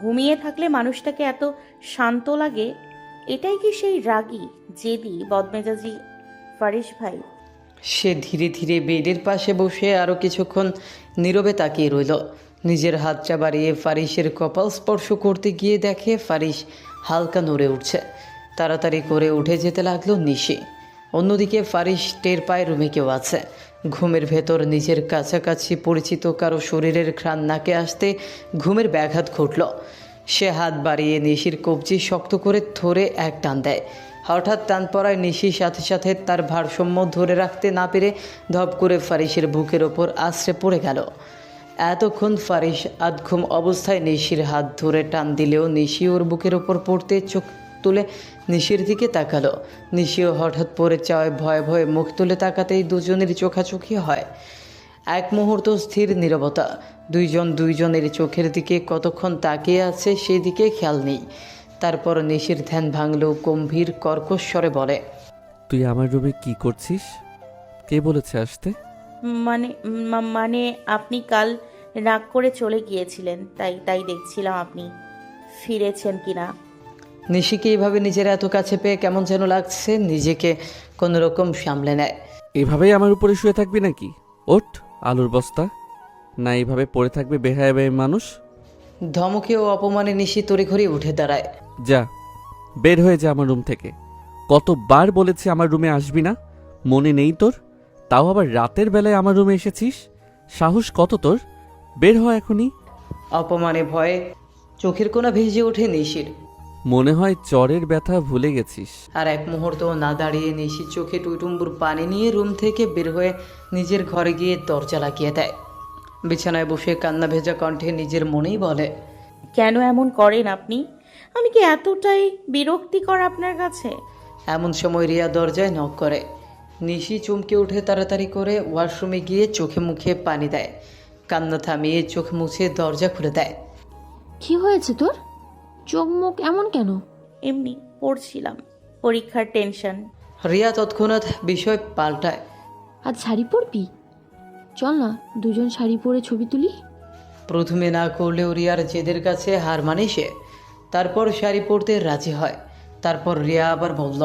ঘুমিয়ে থাকলে মানুষটাকে এত শান্ত লাগে, এটাই কি সেই রাগী, জেদি, বদমেজাজি ফারিস ভাই?
সে ধীরে ধীরে বেডের পাশে বসে আরও কিছুক্ষণ নীরবে তাকিয়ে রইল। নিজের হাতটা বাড়িয়ে ফারিসের কপাল স্পর্শ করতে গিয়ে দেখে ফারিস হালকা নড়ে উঠছে। তাড়াতাড়ি করে উঠে যেতে লাগলো নিশি। অন্যদিকে ফারিস টের পায় রুমে কেউ আছে। ঘুমের ভেতর নিজের কাছাকাছি পরিচিত কারো শরীরের ঘ্রাণ নাকে আসতে ঘুমের ব্যাঘাত ঘটল। সে হাত বাড়িয়ে নিশির কবজি শক্ত করে ধরে এক টান দেয়। হঠাৎ টান পড়ায় নিশির সাথে সাথে তার ভারসাম্য ধরে রাখতে না পেরে ধপ করে ফারিসের বুকের ওপর আছড়ে পড়ে গেল। এতক্ষণ ফারিস আধঘুম অবস্থায় নিশির হাত ধরে টান দিলেও নিশি ওর বুকের ওপর পড়তে চোখ তুলে নিশির দিকে তাকালো। নিশিও হঠাৎ পড়ে চাওয়ায় ভয়ে ভয়ে মুখ তুলে তাকাতেই দুজনের চোখাচোখি হয়। এক মুহূর্ত স্থির নীরবতা। দুইজনের চোখের দিকে কতক্ষণ তাকিয়ে আছে সেই দিকে খেয়াল নেই। তারপর নিশির ধ্যান ভাঙল, গম্ভীর কর্কশ স্বরে বলে,
তুই আমার রুমে কি করছিস? কে বলেছে আসতে?
মানে আপনি কাল রাগ করে চলে গিয়েছিলেন, তাই দেখছিলাম আপনি ফিরেছেন কিনা।
নিশিকে এইভাবে নিজের এত কাছে পেয়ে কেমন যেন লাগছে, নিজেকে কোনো রকম সামলে নেয়।
এভাবেই আমার উপরে শুয়ে থাকবি নাকি? ওঠ, আলুর বস্তা। না এইভাবে পড়ে থাকবে বেহায়া মানুষ?
ধমকে ও অপমানে নিশি তড়িঘড়ি উঠে দাঁড়ায়।
যা, বের হয়ে যা আমার রুম থেকে। কতবার বলেছি আমার রুমে আসবি না, মনে নেই তোর? তাও আবার রাতের বেলায় আমার রুমে এসেছিস। সাহস কত তোর? বের হ এখনই।
অপমানে ভয়ে চোখের কোণা ভিজে ওঠে নিশির।
মনে হয় চরের ব্যথা ভুলে গেছিস।
আর এক মুহূর্ত না দাঁড়িয়ে নিশির চোখে টুইটুম্বুর পানি নিয়ে রুম থেকে বের হয়ে নিজের ঘরে গিয়ে দরজা লাগিয়ে দেয়। বিছানায় বসে কান্না ভেজা কণ্ঠে নিজের মনেই বলে,
কেন এমন করেন আপনি? আমি কি এতটাই বিরক্তিকর আপনার কাছে?
এমন সময় রিয়া দরজায় নক করে। নিশি চমকে উঠে তাড়াতাড়ি করে ওয়াশরুমে গিয়ে চোখে মুখে পানি দেয়। কান্না থামিয়ে চোখ মুছে দরজা খুলে দেয়।
কি হয়েছে তোর? চোখ মুখ এমন কেন?
এমনি পড়ছিলাম, পরীক্ষার টেনশন।
রিয়া তৎক্ষণাৎ বিষয় পাল্টায়।
আজ শাড়ি পরবি? চল না দুজন শাড়ি পরে ছবি তুলি।
প্রথমে না করলেও রিয়ার জেদের কাছে হার মানে সে। তারপর শাড়ি পরতে রাজি হয়। তারপর রিয়া আবার বলল,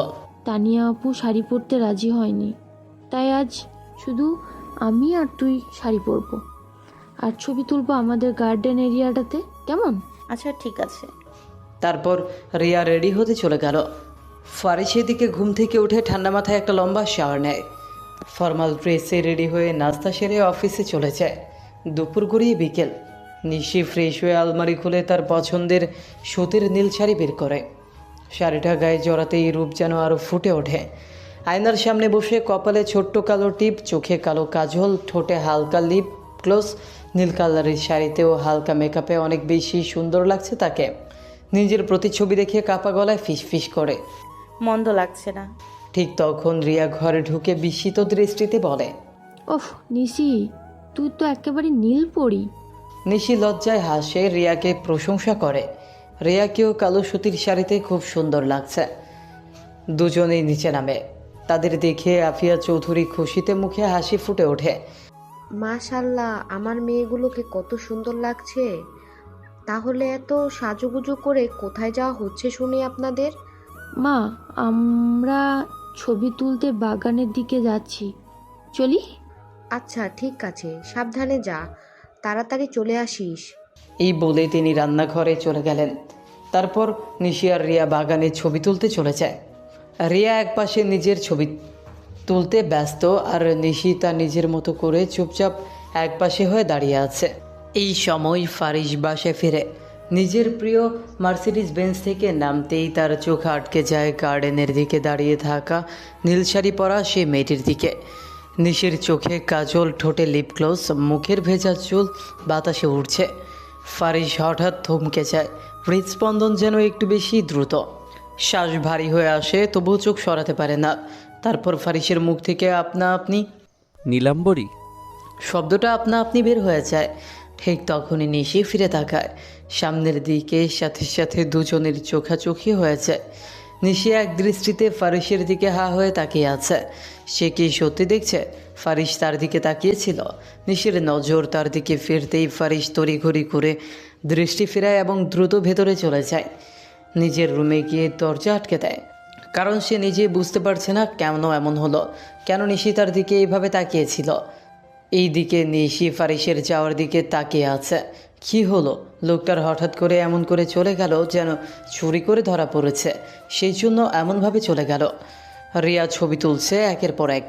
তানিয়া আপু শাড়ি পরতে রাজি হয়নি, তাই আজ শুধু আমি আর তুই শাড়ি পরবো, আর ছবি তুলবো আমাদের গার্ডেন এরিয়াটাতে, কেমন?
আচ্ছা ঠিক আছে।
তারপর রিয়া রেডি হতে চলে গেল। ফারিস এদিকে ঘুম থেকে উঠে ঠান্ডা মাথায় একটা লম্বা শাওয়ার নেয়। ফর্মাল ড্রেসে রেডি হয়ে নাস্তা সেরে অফিসে চলে যায়। দুপুর গড়িয়ে বিকেল। নিশি ফ্রেশ হয়ে আলমারি খুলে তার পছন্দের সুতির নীল শাড়ি বের করে। শাড়িটা গায়ে জড়াতেই রূপ যেন আরও ফুটে ওঠে। আয়নার সামনে বসে কপালে ছোট্ট কালো টিপ, চোখে কালো কাজল, ঠোঁটে হালকা লিপ গ্লস, নীল কালারের শাড়িতেও হালকা মেকআপে অনেক বেশি সুন্দর লাগছে তাকে। নিজের প্রতিচ্ছবি দেখে কাপা গলায় ফিসফিস করে,
মন্দ লাগছে না।
ঠিক তখন রিয়া ঘরে ঢুকে বিস্মিত দৃষ্টিতে বলে,
ওফ নিশি, তুই তো একেবারে নীল পরি।
নিশি লজ্জায় হাসে, রিয়াকে প্রশংসা করে। রিয়াকেও কালো সুতির শাড়িতে খুব সুন্দর লাগছে। দুজনেই নিচে নামে। তাদের দেখে আফিয়া চৌধুরী খুশিতে মুখে হাসি ফুটে ওঠে।
মাশাল্লাহ, আমার মেয়েগুলোকে কত সুন্দর লাগছে। তাহলে এত সাজুগুজু করে কোথায় যাওয়া হচ্ছে শুনি আপনাদের?
মা, আমরা ছবি তুলতে বাগানের দিকে যাচ্ছি, চলি?
আচ্ছা ঠিক আছে, সাবধানে যা, তাড়াতাড়ি চলে আসিস।
এই বলে তিনি রান্নাঘরে চলে গেলেন। তারপর নিশি আর রিয়া বাগানে ছবি তুলতে চলে যায়। রিয়া একপাশে নিজের ছবি তুলতে ব্যস্ত, আর নিশি তার নিজের মতো করে চুপচাপ একপাশে হয়ে দাঁড়িয়ে আছে। এই সময় ফারিস বাসায় ফিরে। নিজের প্রিয় মার্সিডিজ বেঞ্চ থেকে নামতেই তার চোখ আটকে যায় গার্ডেনের দিকে দাঁড়িয়ে থাকা নীল শাড়ি পরা সে মেয়েটির দিকে। নিশির চোখে কাজল, ঠোঁটে লিপ গ্লস, মুখের ভেজা চুল বাতাসে উঠছে। ফারিস হঠাৎ থমকে যায়। হৃদস্পন্দন যেন একটু বেশি দ্রুত। শ্বাস ভারী হয়ে আসে, তবুও চোখ সরাতে পারে না। তারপর ফারিসের মুখ থেকে আপনা আপনি
নীলাম্বরী
শব্দটা আপনা আপনি বের হয়ে যায়। ঠিক তখনই নিশি ফিরে তাকায় সামনের দিকে, সাথে সাথে দুজনের চোখাচোখি হয়ে যায়। নিশি এক দৃষ্টিতে ফারিসের দিকে হা হয়ে তাকিয়ে আছে। সে কি সত্যি দেখছে? ফারিস তার দিকে তাকিয়েছিল। নিশির নজর তার দিকে ফিরতেই ফারিস তড়িঘড়ি করে দৃষ্টি ফেরায় এবং দ্রুত ভেতরে চলে যায়। নিজের রুমে গিয়ে দরজা আটকে দেয়, কারণ সে নিজেই বুঝতে পারছে না কেন এমন হলো, কেন নিশি তার দিকে এইভাবে তাকিয়েছিল। এই দিকে নিশি ফারিসের যাওয়ার দিকে তাকিয়ে আছে। কি হলো? লোকটার হঠাৎ করে এমন করে চলে গেল যেন চুরি করে ধরা পড়েছে, সেই জন্য এমনভাবে চলে গেল। রিয়া ছবি তুলছে একের পর এক।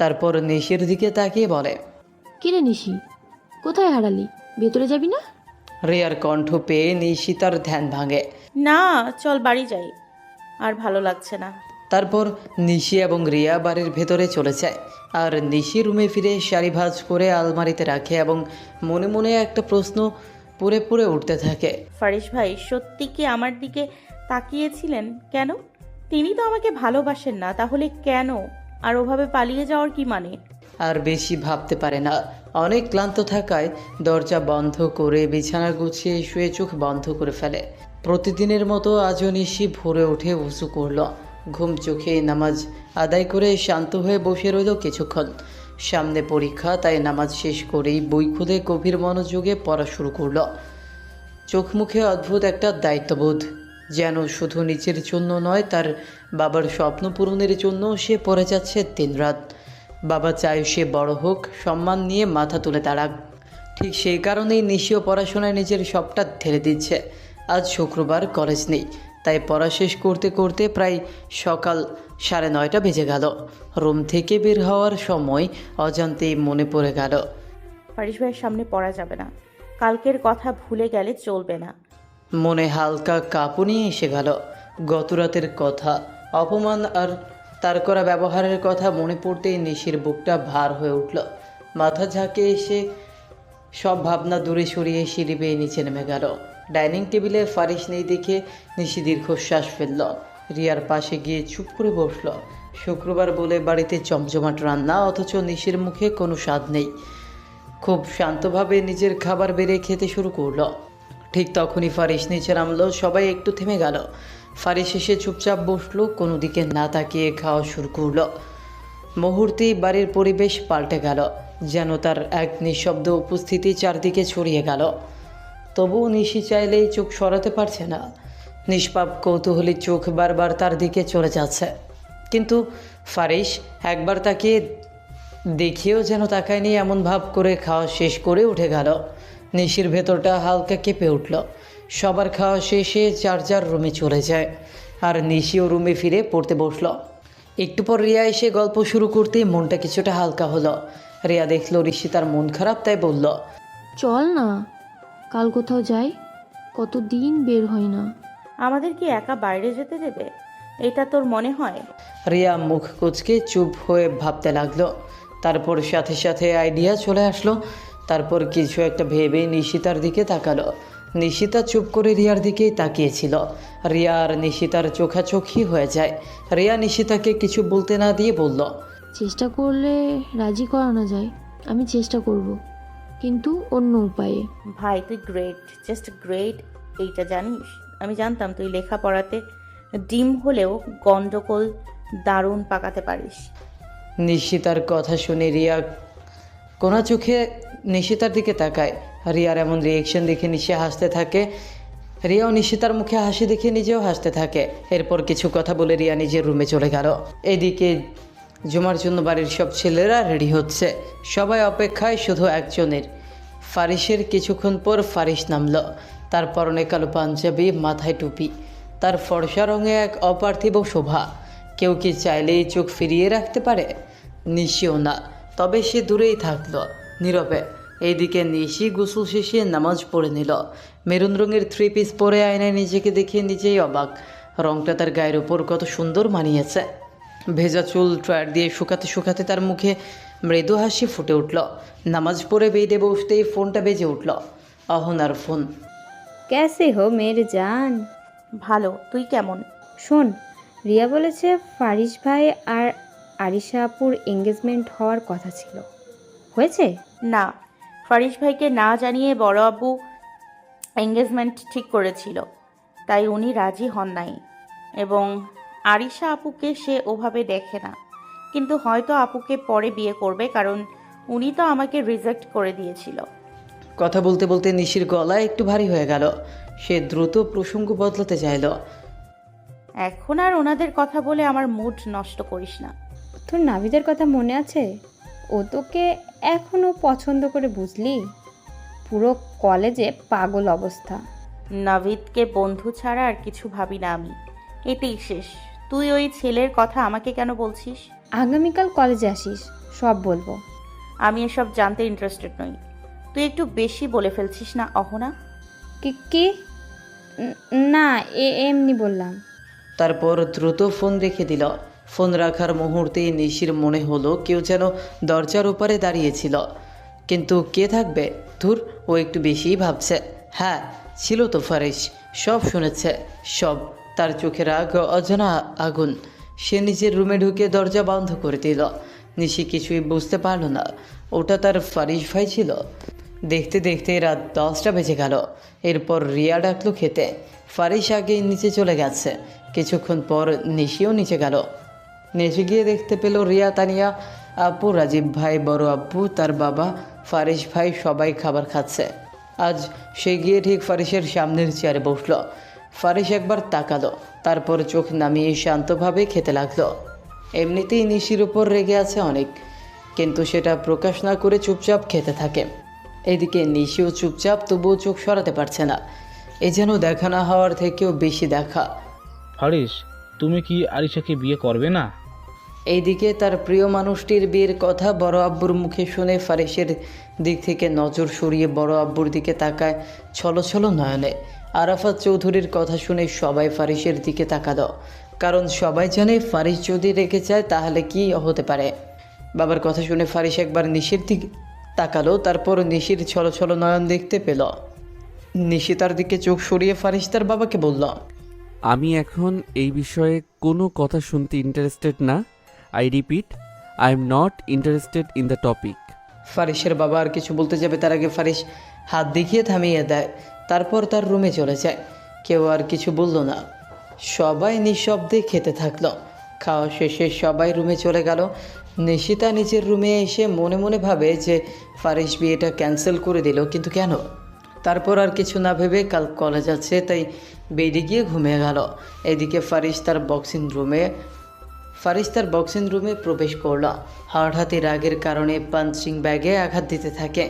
তারপর নিশির দিকে তাকিয়ে বলে,
কিরে নিশি, কোথায় হারালি? ভেতরে যাবি না?
রিয়ার কণ্ঠ পেয়ে নিশি তার ধ্যান ভাঙে।
না, চল বাড়ি যাই, আর ভালো লাগছে না।
তারপর নিশি এবং রিয়া বাড়ির ভেতরে চলে যায়। আর নিশি রুমে ফিরে শাড়ি ভাঁজ করে আলমারিতে রাখে এবং মনে মনে একটা প্রশ্ন পুরে পুরে উঠতে থাকে।
ফারিস ভাই সত্যি কি আমার দিকে তাকিয়েছিলেন? কেন? তিনি তো আমাকে ভালোবাসেন না, তাহলে কেন? আর ওভাবে পালিয়ে যাওয়ার কি মানে?
আর বেশি ভাবতে পারে না। অনেক ক্লান্ত থাকায় দরজা বন্ধ করে বিছানা গুছিয়ে শুয়ে চোখ বন্ধ করে ফেলে। প্রতিদিনের মতো আজও নিশি ভোরে উঠে উঁচু করল। ঘুম চোখে নামাজ আদায় করে শান্ত হয়ে বসে রইল কিছুক্ষণ। সামনে পরীক্ষা, তাই নামাজ শেষ করেই বই খুলে গভীর মনোযোগে পড়া শুরু করলো। চোখ মুখে অদ্ভুত একটা দায়িত্ববোধ, যেন শুধু নিজের জন্য নয়, তার বাবার স্বপ্ন পূরণের জন্য সে পড়ে যাচ্ছে দিনরাত। বাবা চায় সে বড় হোক, সম্মান নিয়ে মাথা তুলে দাঁড়াক। ঠিক সেই কারণেই নিশিও পড়াশোনায় নিজের সবটা ঢেলে দিচ্ছে। আজ শুক্রবার, কলেজ নেই, তাই পড়া শেষ করতে করতে প্রায় সকাল 9:30 বেজে গেল। রুম থেকে বের হওয়ার সময় অজান্তেই মনে পড়ে গেল,
ফারিস ভাইয়ের সামনে পড়া যাবে না, কালকের কথা ভুলে গেলে চলবে না।
মনে হালকা কাঁপুনি এসে গেল। গত রাতের কথা, অপমান আর তার করা ব্যবহারের কথা মনে পড়তেই নিশির বুকটা ভার হয়ে উঠল। মাথা ঝাঁকে এসে সব ভাবনা দূরে সরিয়ে সিঁড়ি বেয়ে নিচে নেমে গেল। ডাইনিং টেবিলে ফারিস নেই দেখে নিশি দীর্ঘশ্বাস ফেলল। রিয়ার পাশে গিয়ে চুপ করে বসল। শুক্রবার বলে বাড়িতে জমজমাট রান্না, অথচ নিশির মুখে কোনো স্বাদ নেই। খুব শান্তভাবে নিজের খাবার বেড়ে খেতে শুরু করলো। ঠিক তখনই ফারিস নিচে নামলো। সবাই একটু থেমে গেল। ফারিস এসে চুপচাপ বসলো, কোনো দিকে না তাকিয়ে খাওয়া শুরু করলো। মুহূর্তেই বাড়ির পরিবেশ পাল্টে গেল, যেন তার এক নিঃশব্দ উপস্থিতি চারদিকে ছড়িয়ে গেল। তবুও নিশি চাইলেই চোখ সরাতে পারছে না। নিষ্পাপ কৌতূহলী চোখ বারবার তার দিকে চলে যাচ্ছে, কিন্তু ফারিস একবার তাকিয়ে দেখিয়েও যেন তাকায়নি, এমন ভাব করে খাওয়া শেষ করে উঠে গেল। নিশির ভেতরটা হালকা কেঁপে উঠল। সবার খাওয়া শেষে যার যার রুমে চলে যায়, আর নিশিও রুমে ফিরে পড়তে বসলো। একটু পর রিয়া এসে গল্প শুরু করতেই মনটা কিছুটা হালকা হলো। রিয়া দেখলো ঋষি তার মন খারাপ, তাই বলল,
চল না, কাল কোথাও যাই, কতদিন বের হয় না।
আমাদের কি একা বাইরে যেতে দেবে? এটা তোর মনে হয়?
রিয়া মুখ কুঁচকে চুপ হয়ে ভাবতে লাগলো। তারপর সাথে সাথে আইডিয়া চলে আসলো। তারপর কিছু একটা ভেবে নিশিতার দিকে তাকালো। নিশিতা চুপ করে রিয়ার দিকেই তাকিয়েছিল। রিয়া আর নিশিতার চোখাচোখি হয়ে যায়। রিয়া নিশিতাকে কিছু বলতে না দিয়ে বলল,
চেষ্টা করলে রাজি করানো যায়, আমি চেষ্টা করব, কিন্তু অন্য উপায়ে।
ভাই তুই গ্রেট, জাস্ট গ্রেট। এইটা জানিস, আমি জানতাম তুই লেখাপড়াতে ডিম হলেও গন্ডগোল দারুণ পাকাতে পারিস।
নিশিতার কথা শুনে রিয়া কোনা চোখে নিশিতার দিকে তাকায়। রিয়ার এমন রিয়েকশন দেখে নিশি হাসতে থাকে। রিয়াও নিশিতার মুখে হাসি দেখে নিজেও হাসতে থাকে। এরপর কিছু কথা বলে রিয়া নিজের রুমে চলে গেল। এদিকে জুমার জন্য বাড়ির সব ছেলেরা রেডি হচ্ছে। সবাই অপেক্ষায় শুধু একজনের, ফারিসের। কিছুক্ষণ পর ফারিস নামল। তার পরনে কালো পাঞ্জাবি, মাথায় টুপি। তার ফর্সা রঙে এক অপার্থিব শোভা। কেউ কি চাইলেই চোখ ফিরিয়ে রাখতে পারে? নিশিও না, তবে সে দূরেই থাকলো, নীরবে। এইদিকে নিশি গোসল শেষে নামাজ পড়ে নিল। মেরুন রঙের 3 পিস পরে আয়নায় নিজেকে দেখে নিজেই অবাক। রংটা তার গায়ের ওপর কত সুন্দর মানিয়েছে। ভেজা চুল ড্রায়ার দিয়ে শুকাতে শুকাতে তার মুখে মৃদু হাসি ফুটে উঠল। নামাজ পড়ে বেডে বসতেই ফোনটা বেজে উঠল। অহনার ফোন।
कैसे हो मेरे জান?
ভালো, তুই কেমন?
শোন, রিয়া বলেছে ফারিস ভাই আর আরিশা আপুর এঙ্গেজমেন্ট হওয়ার কথা ছিল, হয়েছে?
না, ফারিস ভাইকে না জানিয়ে বড় আব্বু এঙ্গেজমেন্ট ঠিক করেছিল, তাই উনি রাজি হন নাই। এবং আরিশা আপুকে সে ওভাবে দেখে না, কিন্তু হয়তো আপুকে পরে বিয়ে করবে, কারণ উনি তো আমাকে রিজেক্ট করে দিয়েছিল।
কথা বলতে বলতে নিশির গলা একটু ভারী হয়ে গেল। সে দ্রুত প্রসঙ্গ বদলাতে চাইল।
এখন আর ওনাদের কথা বলে আমার মুড নষ্ট করিস না।
তোর নাভিদের কথা মনে আছে? ও তোকে এখনো পছন্দ করে, বুঝলি? পুরো কলেজে পাগল অবস্থা।
নাভিদকে বন্ধু ছাড়া আর কিছু ভাবি না আমি, এটাই শেষ। তুই ওই ছেলের কথা আমাকে কেন বলছিস?
আগামীকাল কলেজে আসিস, সব বলবো।
আমি এসব জানতে ইন্টারেস্টেড নই। তুই একটু বেশি বলে ফেলছিস না অহনা?
কি? না, এমনি বললাম।
তারপর দ্রুত ফোন রেখে দিল। ফোন রাখার মুহূর্তেই নিশির মনে হলো কেউ যেন দরজার ওপারে দাঁড়িয়েছিল, কিন্তু কে থাকবে? ধুর, ও একটু বেশিই ভাবছে। হ্যাঁ, ছিল তো ফারিস। সব শুনেছে, সব। তার চোখে রাগ, অজানা আগুন। সে নিজের রুমে ঢুকে দরজা বন্ধ করে দিল। নিশি কিছুই বুঝতে পারল না ওটা তার ফারিস ভাই ছিল। দেখতে দেখতে রাত 10টা বেজে গেল। এরপর রিয়া ডাকলো খেতে। ফারিস আগে নিচে চলে গেছে, কিছুক্ষণ পর নিশিও নিচে গেল। নিচে গিয়ে দেখতে পেল রিয়া, তানিয়া আপু, রাজীব ভাই, বড় আব্বু, তার বাবা, ফারিস ভাই সবাই খাবার খাচ্ছে। আজ সে গিয়ে ঠিক ফারিসের সামনের চেয়ারে বসল। ফারিস একবার তাকালো, তারপর চোখ নামিয়ে শান্তভাবে খেতে লাগলো। এমনিতেই নিশির উপর রেগে আছে অনেক, কিন্তু সেটা প্রকাশ না করে চুপচাপ খেতে থাকে। এদিকে নিশিও চুপচাপ, তবুও চোখ সরাতে পারছে না। এ যেন দেখা না হওয়ার থেকেও বেশি দেখা।
ফারিস, তুমি কি আরিশাকে বিয়ে করবে না?
এইদিকে তার প্রিয় মানুষটির বিয়ের কথা বড় আব্বুর মুখে শুনে ফারিসের দিক থেকে নজর সরিয়ে বড় আব্বুর দিকে তাকায় ছলো ছলো নয়নে। আরাফাত চৌধুরীর কথা শুনে সবাই ফারিসের দিকে তাকালো, কারণ সবাই জানে ফারিস যদি রেখে যায় তাহলে কি হতে পারে। বাবার কথা শুনে ফারিস একবার নিশির দিকে তাকালো, তারপর নিশির ছলো ছলো নয়ন দেখতে পেল। নিশি তার দিকে চোখ সরিয়ে ফারিস তার বাবাকে বলল,
আমি এখন এই বিষয়ে কোনো কথা শুনতে ইন্টারেস্টেড না। I repeat, I am not interested in the topic.
ফারিসের বাবা আর কিছু বলতে যাবে তার আগে ফারিস হাত দেখিয়ে থামিয়ে দেয়, তারপর তার রুমে চলে যায়। কেউ আর কিছু বলল না, সবাই নিঃশব্দে খেতে থাকলো। খাওয়া শেষে সবাই রুমে চলে গেল। নিশিতা নিজের রুমে এসে মনে মনে ভাবে যে ফারিস বিয়েটা ক্যান্সেল করে দিল, কিন্তু কেন? তারপর আর কিছু না ভেবে কাল কলেজ আছে তাই বেরিয়ে গিয়ে ঘুমিয়ে গেল। এদিকে ফারিস তার বক্সিং রুমে প্রবেশ করল। হঠাৎই রাগের কারণে পাঞ্চিং ব্যাগে আঘাত দিতে থাকে।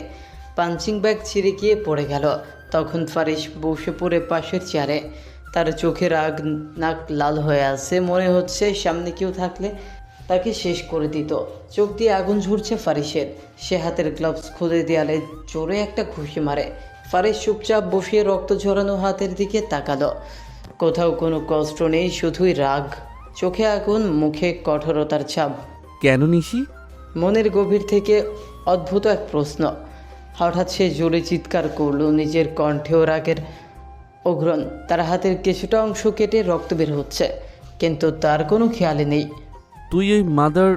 পাঞ্চিং ব্যাগ ছিঁড়ে গিয়ে পড়ে গেল। তখন ফারিস বসে পড়ে পাশের চেয়ারে। তার চোখে রাগ, নাক লাল হয়ে আছে, মনে হচ্ছে সামনে কেউ থাকলে তাকে শেষ করে দিত। চোখ দিয়ে আগুন ঝরছে ফারিসের। সে হাতের গ্লাভস খুলে দেয়ালে জোরে একটা ঘুষি মারে। ফারিস চুপচাপ বসিয়ে রক্ত ঝরানো হাতের দিকে তাকালো। কোথাও কোনো কষ্ট নেই, শুধুই রাগ, চোখে আগুন, মুখে কঠোরতার ছাপ।
কেন নিশি?
মনের গভীর থেকে অদ্ভুত এক প্রশ্ন। হঠাৎ সে জোরে চিৎকার করলো, নিজের কণ্ঠেও রাগের অঘ্রণ। তার হাতের কিছুটা অংশ কেটে রক্ত বের হচ্ছে, কিন্তু তার কোনো খেয়ালই নেই।
তুই ওই মাদার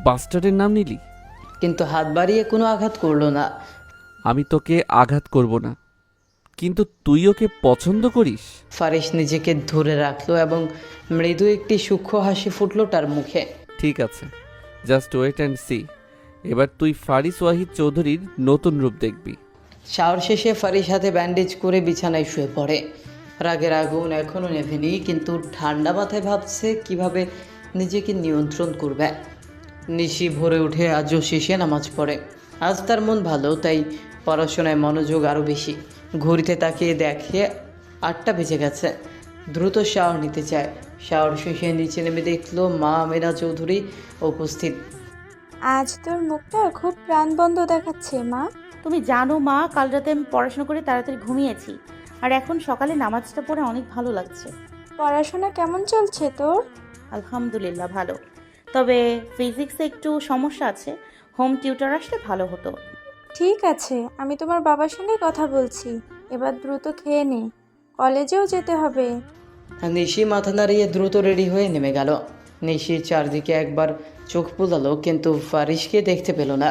বাস্টারের নাম নিলি?
কিন্তু হাত বাড়িয়ে কোনো আঘাত করলো না।
আমি তোকে আঘাত করব না, কিন্তু তুই ওকে পছন্দ করিস?
ফারিস নিজেকে ধরে রাখলো এবং মৃদু একটি সূক্ষ্ম হাসি ফুটলো তার মুখে।
ঠিক আছে, জাস্ট ওয়েট অ্যান্ড সি। এবার তুই ফারিস ওয়াহিদ চৌধুরীর নতুন রূপ দেখবি।
শাওয়ার শেষে ফারিস হাতে ব্যান্ডেজ করে বিছানায় শুয়ে পড়ে। রাগের আগুন এখনও নেভেনি, কিন্তু ঠান্ডা মাথায় ভাবছে কিভাবে নিজেকে নিয়ন্ত্রণ করবে। নিশি ভোরে উঠে আজও শেষে নামাজ পড়ে। আজ তার মন ভালো, তাই পড়াশোনায় মনোযোগ আরও বেশি। ঘড়িতে তাকিয়ে দেখে 8টা বেজে গেছে। দ্রুত শাওয়ার নিতে চায়। শাওয়ার শেষে নিচে নেমে দেখলো মা আমেনা চৌধুরী উপস্থিত।
আজ তোর মুখটা খুব প্রাণবন্ধ দেখাচ্ছে মা।
তুমি জানো মা, কাল রাতে আমি পড়াশোনা করে তাড়াতাড়ি ঘুমিয়েছি, আর এখন সকালে নামাজটা পড়ে অনেক ভালো লাগছে।
পড়াশোনা কেমন চলছে তোর?
আলহামদুলিল্লাহ ভালো, তবে ফিজিক্সে একটু সমস্যা আছে। হোম টিউটর আসলে ভালো হতো।
ঠিক আছে, আমি তোমার বাবার সঙ্গে কথা বলছি। এবার দ্রুত খেয়ে নে, কলেজেও যেতে হবে।
নিশি মাথা নাড়িয়ে দ্রুত রেডি হয়ে নেমে গেল। নিশি চারদিকে একবার চোখ বুলালো, কিন্তু ফারিসকে দেখতে পেল না।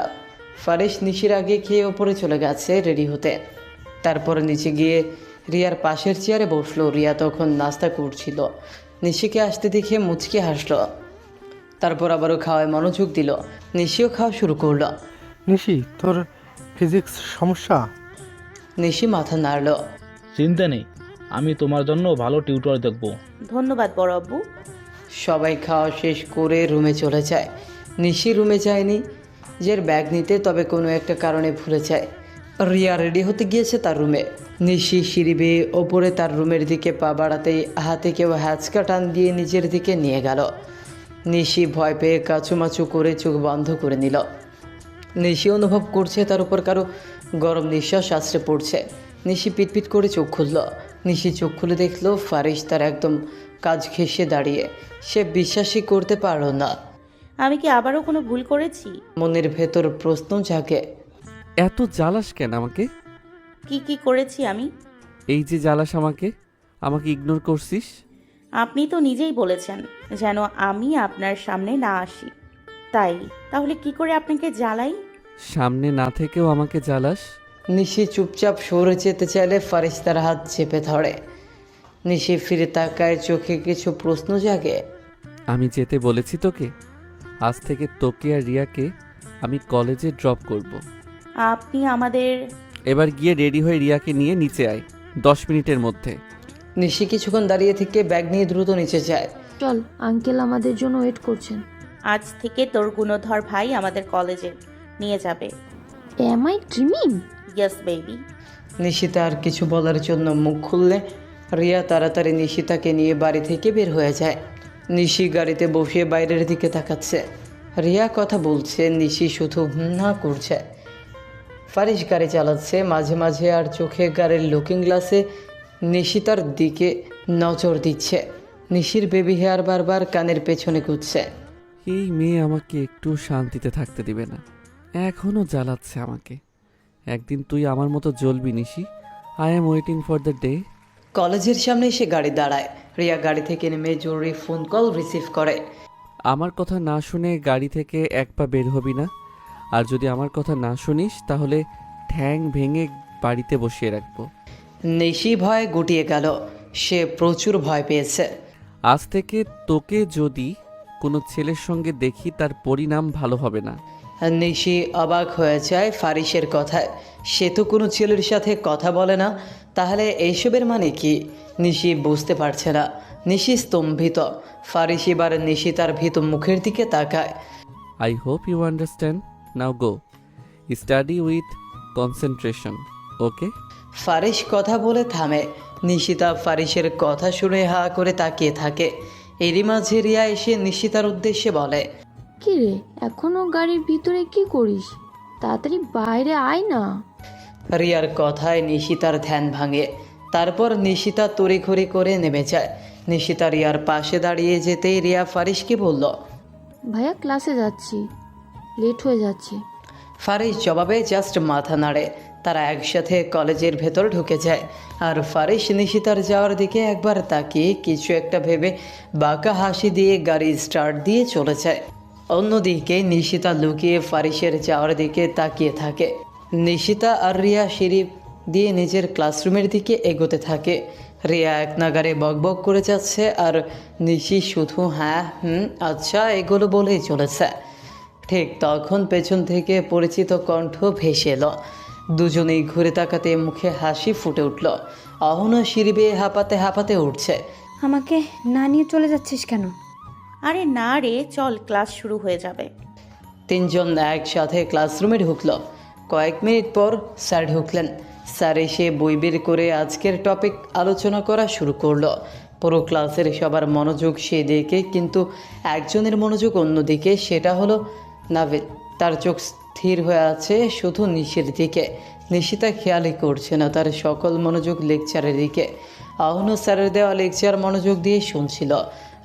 ফারিস নিশির আগে খেয়ে ওপরে চলে গেছে রেডি হতে। তারপর নিচে গিয়ে রিয়ার পাশের চেয়ারে বসলো। রিয়া তখন নাস্তা করছিল। নিশিকে আসতে দেখে মুচকে হাসলো, তারপর আবারও খাওয়ায় মনোযোগ দিল। নিশিও খাওয়া শুরু করলো।
নিশি, তোর ফিজিক্স সমস্যা?
নিশি মাথা নাড়ল।
চিন্তা নেই, আমি তোমার জন্য ভালো টিউটর দেখব।
ধন্যবাদ বড় আব্বু।
সবাই খাওয়া শেষ করে রুমে চলে যায়। নিশি রুমে যায়নি, যে ব্যাগ নিতে, তবে কোনো একটা কারণে ভুলে যায়। রিয়া রেডি হতে গিয়েছে তার রুমে। নিশি সিঁড়ি বেয়ে ওপরে তার রুমের দিকে পা বাড়াতেই হাতে কেউ হ্যাঁচকা টান দিয়ে নিজের দিকে নিয়ে গেল। নিশি ভয় পেয়ে কাচুমাচু করে চোখ বন্ধ করে নিল। নিশি অনুভব করছে তার উপর কারো গরম নিঃশ্বাস আছড়ে পড়ছে। নিশি পিটপিট করে চোখ খুলল। নিশি চোখ খুলে দেখল ফারিস তার একদম কাজ ঘেঁষে দাঁড়িয়ে। সে বিশ্বাসই করতে পারল না।
আমি কি আবারও কোনো ভুল করেছি?
মনের ভেতর প্রশ্ন জাগে।
এত জ্বালাস কেন আমাকে?
কি করেছি আমি?
এই যে জ্বালাস আমাকে ইগনোর করছিস।
আপনি তো নিজেই বলেছেন যেন আমি আপনার সামনে না আসি, তাই তাহলে কি করে আপনাকে জ্বালাই?
সামনে না থেকেও আমাকে জ্বালাস।
নিশি চুপচাপ সরে যেতে চাইলে ফারিস তার হাত চেপে ধরে। নিশি ফিরে তাকায়, চোখে কিছু প্রশ্ন জাগে।
আমি যেতে বলেছি তোকে। আজ থেকে তোকে আর রিয়াকে আমি কলেজে ড্রপ করব।
আপনি আমাদের
এবার গিয়ে রেডি হয়ে রিয়াকে নিয়ে নিচে আয় 10 মিনিটের মধ্যে।
নিশি কিছুক্ষণ দাঁড়িয়ে থেকে ব্যাগ নিয়ে দ্রুত নিচে যায়।
চল, আঙ্কেল আমাদের জন্য ওয়েট করছেন।
আজ থেকে তোর গুণধর ভাই আমাদের কলেজে নিয়ে যাবে।
Am I dreaming?
Yes baby.
Nishita আর কিছু বলার জন্য মুখ খুললে রিয়া তাড়াতাড়ি নিশিতাকে নিয়ে বাড়ি থেকে বের হয়ে যায়। নিশি গাড়িতে বসে বাইরের দিকে তাকাচ্ছে। রিয়া কথা বলছে, নিশি শুধু না করছে। ফারিস গাড়ি চালাচ্ছে মাঝে মাঝে, আর চোখে গাড়ির লুকিং গ্লাসে নিশিতার দিকে নজর দিচ্ছে। নিশির বেবি হেয়ার বারবার কানের পেছনে ঘুরছে।
এই মেয়ে আমাকে একটু শান্তিতে থাকতে দিবে না, এখনও জ্বালাচ্ছে আমাকে। একদিন তুই আমার মতো জ্বলবি Nishi. I am waiting for the day.
কলেজের সামনে এসে গাড়ি দাঁড়ায়। রিয়া গাড়ি থেকে নেমে জরুরি ফোন কল রিসিভ করে।
আমার কথা না শুনে গাড়ি থেকে এক পা বের হবি না, আর যদি আমার কথা না শুনিস তাহলে ঠ্যাং ভেঙে বাড়িতে বসিয়ে রাখবো।
নিশি ভয় গুটিয়ে গেল, সে প্রচুর ভয় পেয়েছে।
আজ থেকে তোকে যদি কোনো ছেলের সঙ্গে দেখি তার পরিণাম ভালো হবে না।
নিশি অবাক হয়ে যায় ফারিসের কথায়। সে তো কোনো ছেলের সাথে কথা বলে না, তাহলে এইসবের মানে কি? নিশি বুঝতে পারছে না। নিশি স্তম্ভিত। ফারিস এবার নিশি তার ভীত মুখের দিকে তাকায়।
I hope you understand. Now go study with concentration, okay?
Faris কথা বলে থামে। নিশিতা ফারিসের কথা শুনে হা করে তাকিয়ে থাকে। এরই মাঝে রিয়া এসে নিশিতার উদ্দেশ্যে বলে,
কি রে, এখনো গাড়ির ভিতরে কি করিস? তাড়াতাড়ি বাইরে আয় না।
রিয়ার কথায় নিশিতার ধ্যান ভাঙে। তারপর নিশিতা তড়িঘড়ি করে নেমে যায়। নিশিতা রিয়ার পাশে দাঁড়িয়ে যেতেই রিয়া ফারিসকে বলল,
ভাইয়া ক্লাসে যাচ্ছি, লেট হয়ে যাচ্ছে।
ফারিস জবাবে জাস্ট মাথা নাড়ে। তারা একসাথে কলেজের ভেতর ঢুকে যায়। আর ফারিস নিশিতার যাওয়ার দিকে একবার তাকিয়ে কিছু একটা ভেবে বাঁকা হাসি দিয়ে গাড়ি স্টার্ট দিয়ে চলে যায়। অন্যদিকে নিশিতা লুকিয়ে ফারিসের যাওয়ার দিকে তাকিয়ে থাকে। নিশিতা আর রিয়া সিঁড়ি দিয়ে নিজের ক্লাসরুমের দিকে এগোতে থাকে। রিয়া এক নাগারে বকবক করে যাচ্ছে, আর নিশি শুধু হ্যাঁ আচ্ছা এগুলো বলেই চলেছে। ঠিক তখন পেছন থেকে পরিচিত কণ্ঠ ভেসে এলো। দুজনেই ঘুরে তাকাতে মুখে হাসি ফুটে উঠল। অহনা সিঁড়ি বেয়ে হাঁপাতে হাঁপাতে উঠছে।
আমাকে না নিয়ে চলে যাচ্ছিস কেন?
আরে না রে, চল, ক্লাস শুরু হয়ে যাবে।
তিনজন একসাথে ক্লাসরুমে ঢুকলো। কয়েক মিনিট পর স্যার ঢুকলেন। স্যার এসে বই বের করে আজকের টপিক আলোচনা করা শুরু করলো। পুরো ক্লাসের সবার মনোযোগ সেদিকে, কিন্তু একজনের মনোযোগ অন্যদিকে, সেটা হলো নাভিদ। তার চোখ স্থির হয়ে আছে শুধু নিশির দিকে। নিশিতা খেয়ালই করছে না, তার সকল মনোযোগ লেকচারের দিকে। আহনা স্যারের দেওয়া লেকচার মনোযোগ দিয়ে শুনছিল,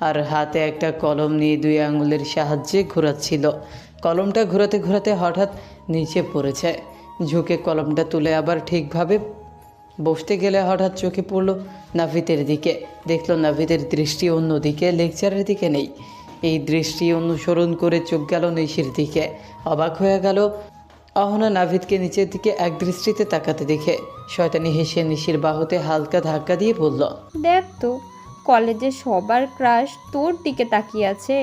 আর হাতে একটা কলম নিয়ে 2 আঙুলের সাহায্যে ঘোরাচ্ছিল। কলমটা ঘোরাতে ঘোরাতে হঠাৎ নিচে পড়েছে। ঝুঁকে কলমটা তুলে আবার ঠিকভাবে বসতে গেলে হঠাৎ চোখে পড়ল নাভিদের দিকে। দেখল নাভিদের দৃষ্টি অন্যদিকে, লেকচারের দিকে নেই। এই দৃষ্টি অনুসরণ করে চোখ গেল নিশির দিকে। অবাক হয়ে গেল অহনা নাভিদকে নিচের দিকে এক দৃষ্টিতে তাকাতে দেখে। শয়তানি হেসে নিশির বাহুতে হালকা ধাক্কা দিয়ে বলল,
দেখ তো, কলেজে সবার ক্রাশ তোর দিকে তাকিয়ে আছে।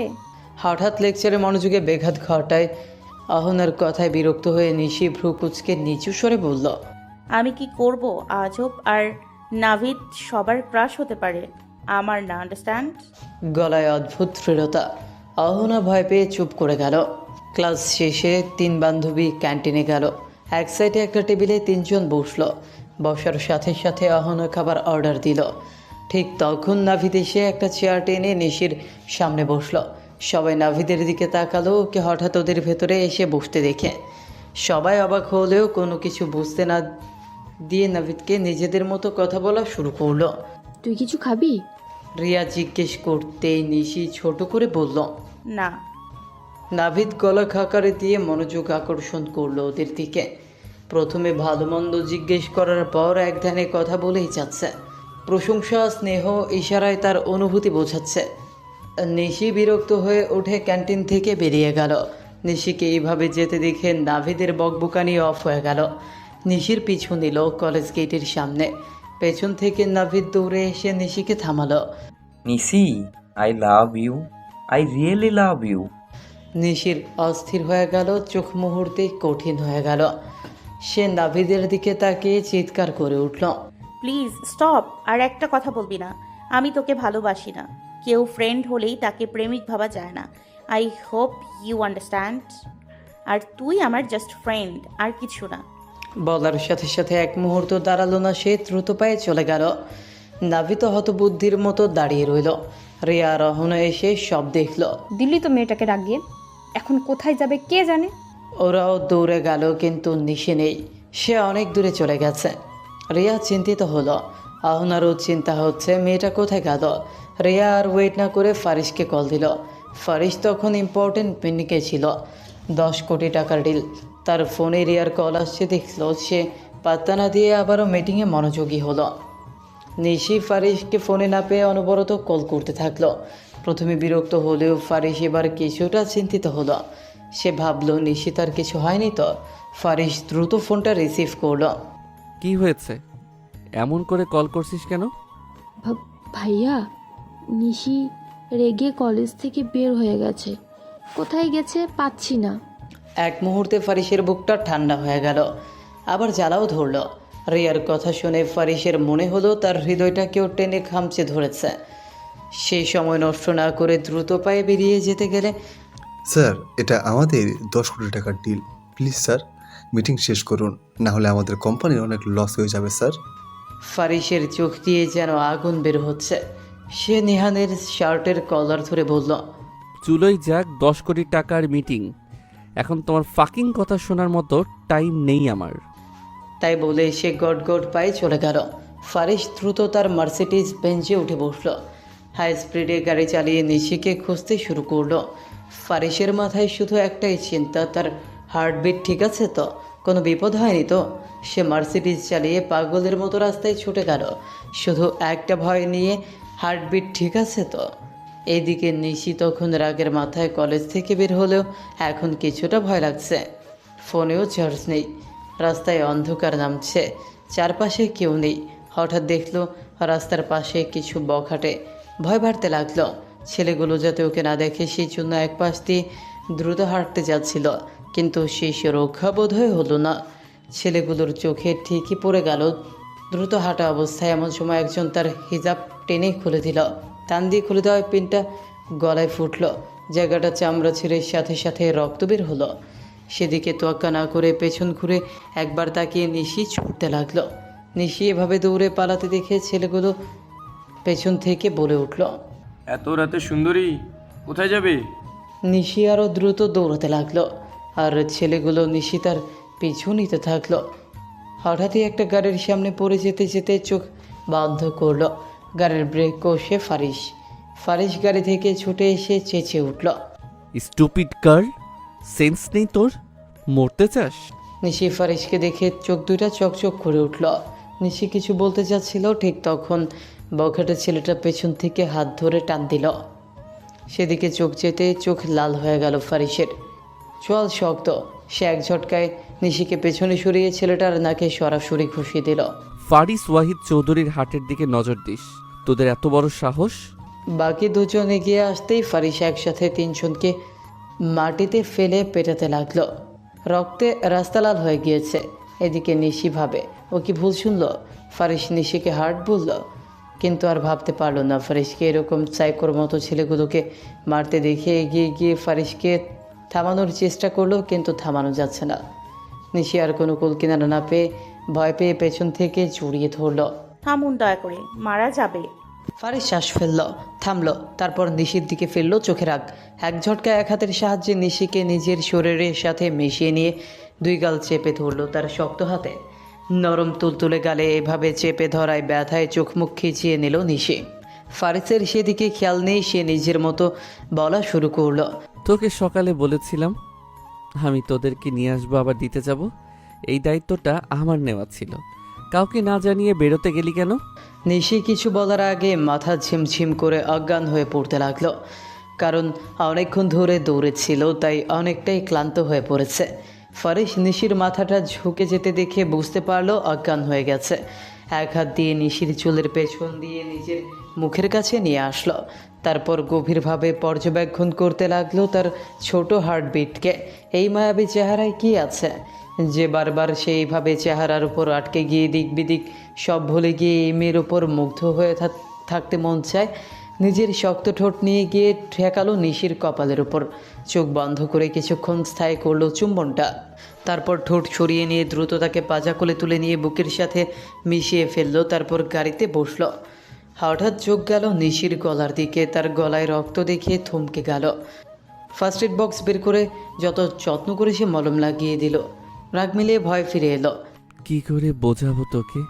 হঠাৎ লেকচারে মনোযোগে ব্যাঘাত ঘটায় অহনার কথায় বিরক্ত হয়ে নিশি ভ্রু কুচকে নিচু স্বরে বলল,
আমি কি করব আজব? আর নাভিদ সবার ক্রাশ হতে পারে, আমার না, আন্ডারস্ট্যান্ড?
গলায় অদ্ভুত দৃঢ়তা। অহনা ভয় পেয়ে চুপ করে গেল। ক্লাস শেষে 3 বান্ধবী ক্যান্টিনে গেল। এক সাইডে একটা টেবিলে 3 জন বসলো। বসার সাথে সাথে অহনা খাবার অর্ডার দিল। ঠিক তখন নাভিদ এসে একটা চেয়ার টেনে নিশির সামনে বসলো। সবাই নাভিদের দিকে তাকালো, ওকে হঠাৎ ওদের ভেতরে এসে বসতে দেখে। সবাই অবাক হলেও কোনো কিছু বুঝতে না দিয়ে নাভিদকে নিজেদের মতো কথা বলা শুরু করলো।
তুই কিছু খাবি?
রিয়া জিজ্ঞেস করতেই নিশি ছোট করে বলল,
না।
নাভিদ গলা খাকারে দিয়ে মনোযোগ আকর্ষণ করলো ওদের দিকে। প্রথমে ভালো মন্দ জিজ্ঞেস করার পর এক ধ্যানে কথা বলেই যাচ্ছে। প্রশংসা, স্নেহ, ইশারায় তার অনুভূতি বোঝাচ্ছে। নিশি বিরক্ত হয়ে উঠে ক্যান্টিন থেকে বেরিয়ে গেল। নিশিকে এইভাবে যেতে দেখে নাভিদের বকবকানি অফ হয়ে গেল। নিশির পিছু নিল কলেজ গেটের সামনে। পেছন থেকে নাভিদ দৌড়ে এসে নিশিকে থামালো।
Nishi, I love you, I really love you.
নিশির অস্থির হয়ে গেল, চোখ মুহূর্তেই কঠিন হয়ে গেল। সে নাভিদের দিকে তাকিয়ে চিৎকার করে উঠল।
প্লিজ স্টপ, আর একটা কথা বলবি না। আমি তোকে ভালোবাসি না। কেউ ফ্রেন্ড হলেই তাকে প্রেমিক ভাবা যায় না। I hope you understand. আর তুই আমার জাস্ট ফ্রেন্ড, আর কিছু না।
বলার সাথে সাথে এক মুহূর্ত দাঁড়ালো না, সে দ্রুত পায়ে চলে গেল। নাভি তো হতবুদ্ধির মতো দাঁড়িয়ে রইল। রিয়া রহনা এসে সব দেখল।
দিল্লি তো মেয়েটাকে ডাক দিয়ে, এখন কোথায় যাবে কে জানে।
ওরাও দৌড়ে গেল, কিন্তু নিশি নেই। সে অনেক দূরে চলে গেছে। রিয়া চিন্তিত হলো। আহনারও চিন্তা হচ্ছে মেয়েটা কোথায় গেল। রিয়া আর ওয়েট না করে ফারিসকে কল দিল। ফারিস তখন ইম্পর্টেন্ট মিটিংয়ে ছিল, 10 কোটি টাকার ডিল। তার ফোনে রিয়ার কল আসছে, দেখল। সে পাত্তা না দিয়ে আবারও মিটিংয়ে মনোযোগী হলো। নিশি ফারিসকে ফোনে না পেয়ে অনবরত কল করতে থাকলো। প্রথমে বিরক্ত হলেও ফারিস এবার কিছুটা চিন্তিত হলো। সে ভাবলো নিশি তার কিছু হয়নি তো। ফারিস দ্রুত ফোনটা রিসিভ করলো।
কি হয়েছে, এমন করে কল করছিস কেন?
ভাইয়া, নিশি রেগে কলেজ থেকে বের হয়ে গেছে। কোথায় গেছে পাচ্ছি না।
এক মুহূর্তে ফারিসের বুকটা ঠান্ডা হয়ে গেল, আবার জ্বালাও ধরল। রিয়ার কথা শুনে ফারিসের মনে হলো তার হৃদয়টা কেউ টেনে খামচে ধরেছে। সেই সময় নষ্ট না করে দ্রুত পায়ে বেরিয়ে যেতে গেলে,
স্যার, এটা আমাদের 10 কোটি টাকার ডিল। প্লিজ স্যার, মিটিং শেষ করুন, না হলে আমাদের কোম্পানির অনেক লস হয়ে যাবে স্যার।
ফারিসের চোখ দিয়ে যেন আগুন বের হচ্ছে। সে নিহানের শার্টের কলার ধরে বলল,
চুলোই যাক 10 কোটি টাকার মিটিং, এখন তোমার ফাকিং কথা শোনার মতো টাইম নেই আমার।
তাই বলে সে গট গট পায়ে চলে গেল। ফারিস দ্রুত তার মার্সিডিজ বেঞ্চে উঠে বসল। হাই স্পিডে গাড়ি চালিয়ে নিশিকে খুঁজতে শুরু করলো। ফারিসের মাথায় শুধু একটাই চিন্তা, তার হার্টবিট ঠিক আছে তো, কোনো বিপদ হয়নি তো। সে মার্সিডিজ চালিয়ে পাগলের মতো রাস্তায় ছুটে গেল, শুধু একটা ভয় নিয়ে, হার্টবিট ঠিক আছে তো। এইদিকে নিশি তখন রাগের মাথায় কলেজ থেকে বের হলেও এখন কিছুটা ভয় লাগছে। ফোনেও চার্জ নেই। রাস্তায় অন্ধকার নামছে, চারপাশে কেউ নেই। হঠাৎ দেখলো রাস্তার পাশে কিছু বখাটে। ভয় বাড়তে লাগলো। ছেলেগুলো যাতে ওকে না দেখে সেই জন্য এক পাশ দিয়ে দ্রুত হাঁটতে যাচ্ছিল, কিন্তু সেই রক্ষা বোধহয় হলো না। ছেলেগুলোর চোখে ঠিকই পড়ে গেল দ্রুত হাঁটা অবস্থায়। এমন সময় একজন তার হিজাব টেনে খুলে দিল। টান দিয়ে খুলে দেওয়ায় পিনটা গলায় ফুটলো। জায়গাটা চামড়া ছিঁড়ে সাথে সাথে রক্ত বের হলো। সেদিকে তোয়াক্কা না করে পেছন ঘুরে একবার তাকিয়ে নিশি ছুটতে লাগলো। নিশি এভাবে দৌড়ে পালাতে দেখে ছেলেগুলো পেছন থেকে বলে উঠল,
এত রাতে সুন্দরী কোথায় যাবে?
নিশি আরও দ্রুত দৌড়াতে লাগলো, আর ছেলেগুলো নিশি তার পিছু নিতে থাকলো। হঠাৎই একটা গাড়ির সামনে পড়ে যেতে যেতে চোখ বন্ধ করলো। গাড়ির ব্রেক কষে ফারিস গাড়ি থেকে ছুটে এসে চেঁচিয়ে উঠল,
স্টুপিড গার্ল, সেন্স নেই তোর, মরতে চাস?
নিশি ফারিসকে দেখে চোখ দুইটা চকচক করে উঠল। নিশি কিছু বলতে যাচ্ছিল, ঠিক তখন বখাটে ছেলেটা পেছন থেকে হাত ধরে টান দিল। সেদিকে চোখ যেতে চোখ লাল হয়ে গেল ফারিসের, চোয়াল শক্ত। সে এক ঝটকায় নিশিকে পেছনে সরিয়ে ছেলেটার নাকে সরাসরি ঘুষিয়ে দিল।
ফারিস ওয়াহিদ চৌধুরীর হাটের দিকে নজর দিস, তোদের এত বড় সাহস!
বাকি দুজন এগিয়ে আসতেই ফারিস একসাথে 3 জনকে মাটিতে ফেলে পেটাতে লাগলো। রক্তে রাস্তা লাল হয়ে গিয়েছে। এদিকে নিশি ভাবে, ও কি ভুল শুনল? ফারিস নিশিকে হার্ট বলল, কিন্তু আর ভাবতে পারলো না ফারিসকে এরকম সাইকোর মতো ছেলেগুলোকে মারতে দেখে এগিয়ে গিয়ে ফারিসকে থামানোর চেষ্টা করলো, কিন্তু থামানো যাচ্ছে না। নিশি আর কোনো কুল কিনারা না পেয়ে ভয় পেয়ে পেছন থেকে জড়িয়ে ধরল।
থামুন দয়া করে, মারা যাবে।
ফারিস শ্বাস ফেলল, থামলো, তারপর নিশির দিকে ফেললো চোখের আগ। এক ঝটকা এক হাতের সাহায্যে নিশিকে নিজের শরীরের সাথে মিশিয়ে নিয়ে 2 গাল চেপে ধরলো তার শক্ত হাতে। নরম তুলতুলে গালে এভাবে চেপে ধরায় ব্যথায় চোখ মুখ খিচিয়ে নিল নিশি। ফারিসের সেদিকে খেয়াল নেই, সে নিজের মতো বলা শুরু করলো,
তোকে সকালে বলেছিলাম আমি তোদেরকে নিয়ে আসবো, আবার দিতে যাব। এই দায়িত্বটা আমার নেওয়া ছিল, কাউকে না জানিয়ে বেরোতে গেলি কেন?
নিশি কিছু বলার আগে মাথা ঝিমঝিম করে অজ্ঞান হয়ে পড়তে লাগলো। কারণ অনেকক্ষণ ধরে দৌড়েছিল, তাই অনেকটাই ক্লান্ত হয়ে পড়েছে। ফারিস নিশির মাথাটা ঝুঁকে যেতে দেখে বুঝতে পারলো অজ্ঞান হয়ে গেছে। এক হাত দিয়ে নিশির চুলের পেছন দিয়ে নিজের মুখের কাছে নিয়ে আসলো। তারপর গভীরভাবে পর্যবেক্ষণ করতে লাগলো তার ছোট হার্টবিটকে। এই মায়াবী চেহারায় কি আছে যে বারবার সেইভাবে চেহারার উপর আটকে গিয়ে দিক বিদিক সব ভুলে গিয়ে এই মেয়ের উপর মুগ্ধ হয়ে থাকতে মন চায়। নিজের শক্ত ঠোঁট নিয়ে গিয়ে ঠেকালো নিশির কপালের উপর। চোখ বন্ধ করে কিছুক্ষণ স্থায়ী করলো চুম্বনটা। তারপর ঠোঁট সরিয়ে নিয়ে দ্রুত তাকে পাজা কোলে তুলে নিয়ে বুকের সাথে মিশিয়ে ফেললো। তারপর গাড়িতে বসলো। হঠাৎ চোখ গেল নিশির গলার দিকে। তার গলায় রক্ত দেখে থমকে গেল। ফার্স্ট এড বক্স বের করে যত যত্ন করে সে মলম লাগিয়ে দিল। রাগ মিলিয়ে ভয় ফিরে এলো।
কি করে বোঝাবো তোকে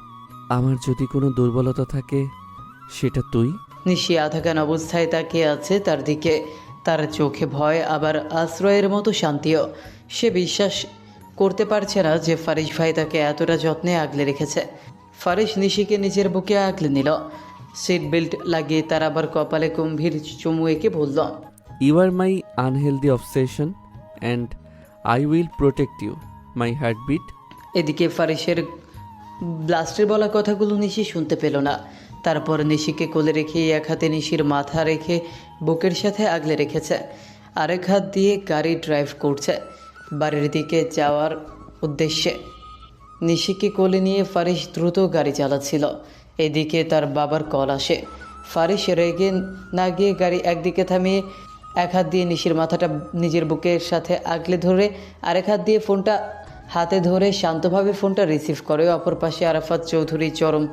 আমার যদি কোনো দুর্বলতা থাকে সেটা তুই?
নিশি আধাকান অবস্থায় তাকিয়ে আছে তার দিকে। তার চোখে ভয় আবার আশ্রয়ের মতো শান্তিও। সে বিশ্বাস করতে পারছে না যে ফারিস ভাই তাকে এতটা যত্নে আগলে রেখেছে। ফারিস নিশিকে নিজের বুকে আগলে নিল। সিট বেল্ট লাগিয়ে তার আবার কপালে গম্ভীর চুমু এঁকে বলল,
you are my unhealthy obsession and I will protect you my heartbeat.
এদিকে ফারিসের ব্লাস্টের বলা কথাগুলো নিশি শুনতে পেল না। তারপর নিশিকে কোলে রেখে এক হাতে নিশির মাথা রেখে বুকের সাথে আগলে রেখেছে, আরেক হাত দিয়ে গাড়ি ড্রাইভ করছে বাড়ির দিকে যাওয়ার উদ্দেশ্যে। নিশিকে কোলে নিয়ে ফারিস দ্রুত গাড়ি চালাচ্ছিল। এদিকে তার বাবার কল আসে। ফারিস রেগে না গিয়ে গাড়ি একদিকে থামিয়ে এক হাত দিয়ে নিশির মাথাটা নিজের বুকের সাথে আগলে ধরে আরেক হাত দিয়ে ফোনটা হাতে ধরে শান্তভাবে ফোনটা রিসিভ করে। অপর পাশে আরাফাত চৌধুরী চরম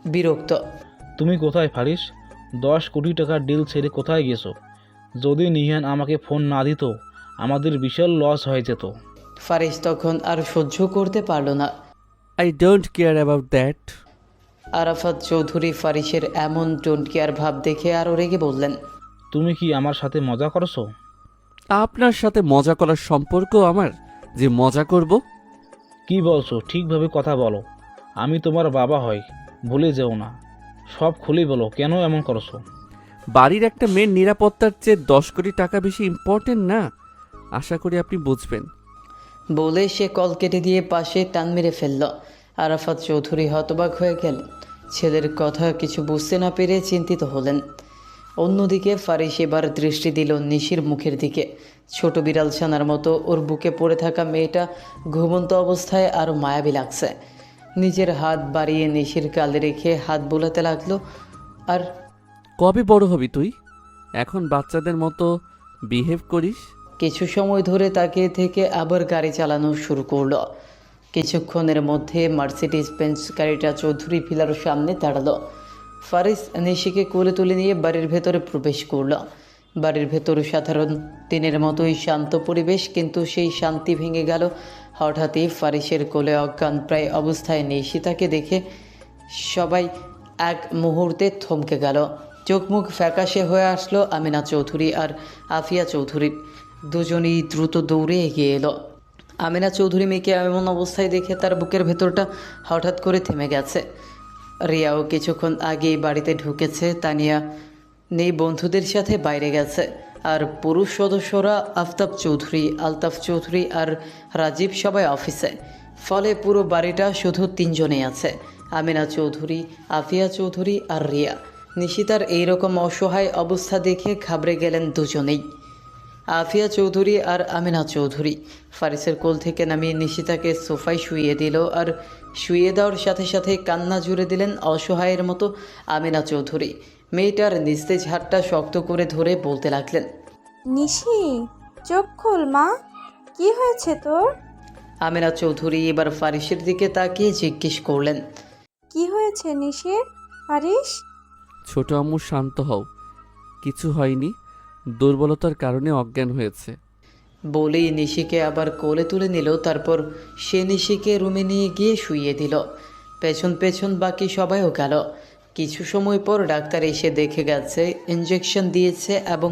বিরক্ত।
তুমি কোথায় ফারিস? 10 কোটি টাকার ডিল ছেড়ে কোথায় গেছো? যদি নিহান আমাকে ফোন না দিত আমাদের বিশাল লস হয়ে যেত।
ফারিস তখন আর সহ্য করতে পারল না।
I don't care about that.
Arafat Chowdhury ফারিসের এমন ডোন্ট কেয়ার ভাব দেখে আরও রেগে বললেন,
তুমি কি আমার সাথে মজা করছো?
আপনার সাথে মজা করার সম্পর্ক আমার যে মজা করব?
কি বলছো? ঠিকভাবে কথা বলো। আমি তোমার বাবা হই, ভুলে যেও না। সব খুলে বলো, কেন এমন করছো?
বাড়ির একটা মেয়ের নিরাপত্তার চেয়ে 10 কোটি টাকা বেশি ইম্পর্টেন্ট না, আশা করি আপনি বুঝবেন।
বলে সে কল কেটে দিয়ে পাশে টান মেরে ফেলল। আরাফাত চৌধুরী হতবাক হয়ে গেল। ছেলের কথা কিছু বুঝতে না পেরে চিন্তিত হলেন। অন্যদিকে ফারিস এবার দৃষ্টি দিল নিশির মুখের দিকে। ছোট বিড়াল ছানার মতো ওর বুকে পড়ে থাকা মেয়েটা ঘুমন্ত অবস্থায় আরও মায়াবী লাগছে। নিজের হাত বাড়িয়ে নিশির গালে রেখে হাত বোলাতে লাগলো। আর
কবে বড় হবি তুই? এখন বাচ্চাদের মতো বিহেভ করিস।
কিছু সময় ধরে তাকিয়ে থেকে আবার গাড়ি চালানো শুরু করলো। কিছুক্ষণের মধ্যে মার্সিডিজ বেঞ্জ গাড়িটা চৌধুরী ভিলার সামনে দাঁড়ালো। ফারিস নিশিকে কোলে তুলে নিয়ে বাড়ির ভেতরে প্রবেশ করলো। বাড়ির ভেতর সাধারণ দিনের মতোই শান্ত পরিবেশ, কিন্তু সেই শান্তি ভেঙে গেল হঠাৎই ফারিসের কোলে অজ্ঞান প্রায় অবস্থায় নিশি তাকে দেখে সবাই এক মুহূর্তে থমকে গেল। চোখ মুখ ফ্যাকাশে হয়ে আসলো আমিনা চৌধুরী আর আফিয়া চৌধুরীর। দুজনেই দ্রুত দৌড়ে এগিয়ে এলো। আমিনা চৌধুরী মেয়েকে এমন অবস্থায় দেখে তার বুকের ভেতরটা হঠাৎ করে থেমে গেছে। রিয়াও কিছুক্ষণ আগেই বাড়িতে ঢুকেছে। তানিয়া নেই, বন্ধুদের সাথে বাইরে গেছে। আর পুরুষ সদস্যরা আফতাব চৌধুরী, আলতাফ চৌধুরী আর রাজীব সবাই অফিসে। ফলে পুরো বাড়িটা শুধু 3 জনেই আছে, আমিনা চৌধুরী, আফিয়া চৌধুরী আর রিয়া। নিশিতার এইরকম অসহায় অবস্থা দেখে ঘাবড়ে গেলেন দুজনেই, আফিয়া চৌধুরী আর আমিনা চৌধুরী। ফারিসের কোল থেকে নামিয়ে নিশিতাকে সোফায় শুইয়ে দিল। আর শুইয়ে দেওয়ার সাথে সাথে কান্না জুড়ে দিলেন অসহায়ের মতো আমিনা চৌধুরী। মেয়েটার নিস্তেজ হাতটা শক্ত করে ধরে বলতে লাগলেন,
নিশি, চোখ খোল মা, কি হয়েছে তোর?
আমিনা চৌধুরী এবার ফারিসের দিকে তাকিয়ে জিজ্ঞেস করলেন,
কি হয়েছে নিশির? ফারিস,
ছোট আম্মু শান্ত হও, কিছু হয়নি, দুর্বলতার কারণে অজ্ঞান হয়েছে।
বলেই নিশিকে আবার কোলে তুলে নিল। তারপর সে নিশিকে রুমে নিয়ে গিয়ে শুইয়ে দিল। পেছন পেছন বাকি সবাইও গেল। কিছু সময় পর ডাক্তার এসে দেখে গেছে, ইঞ্জেকশন দিয়েছে এবং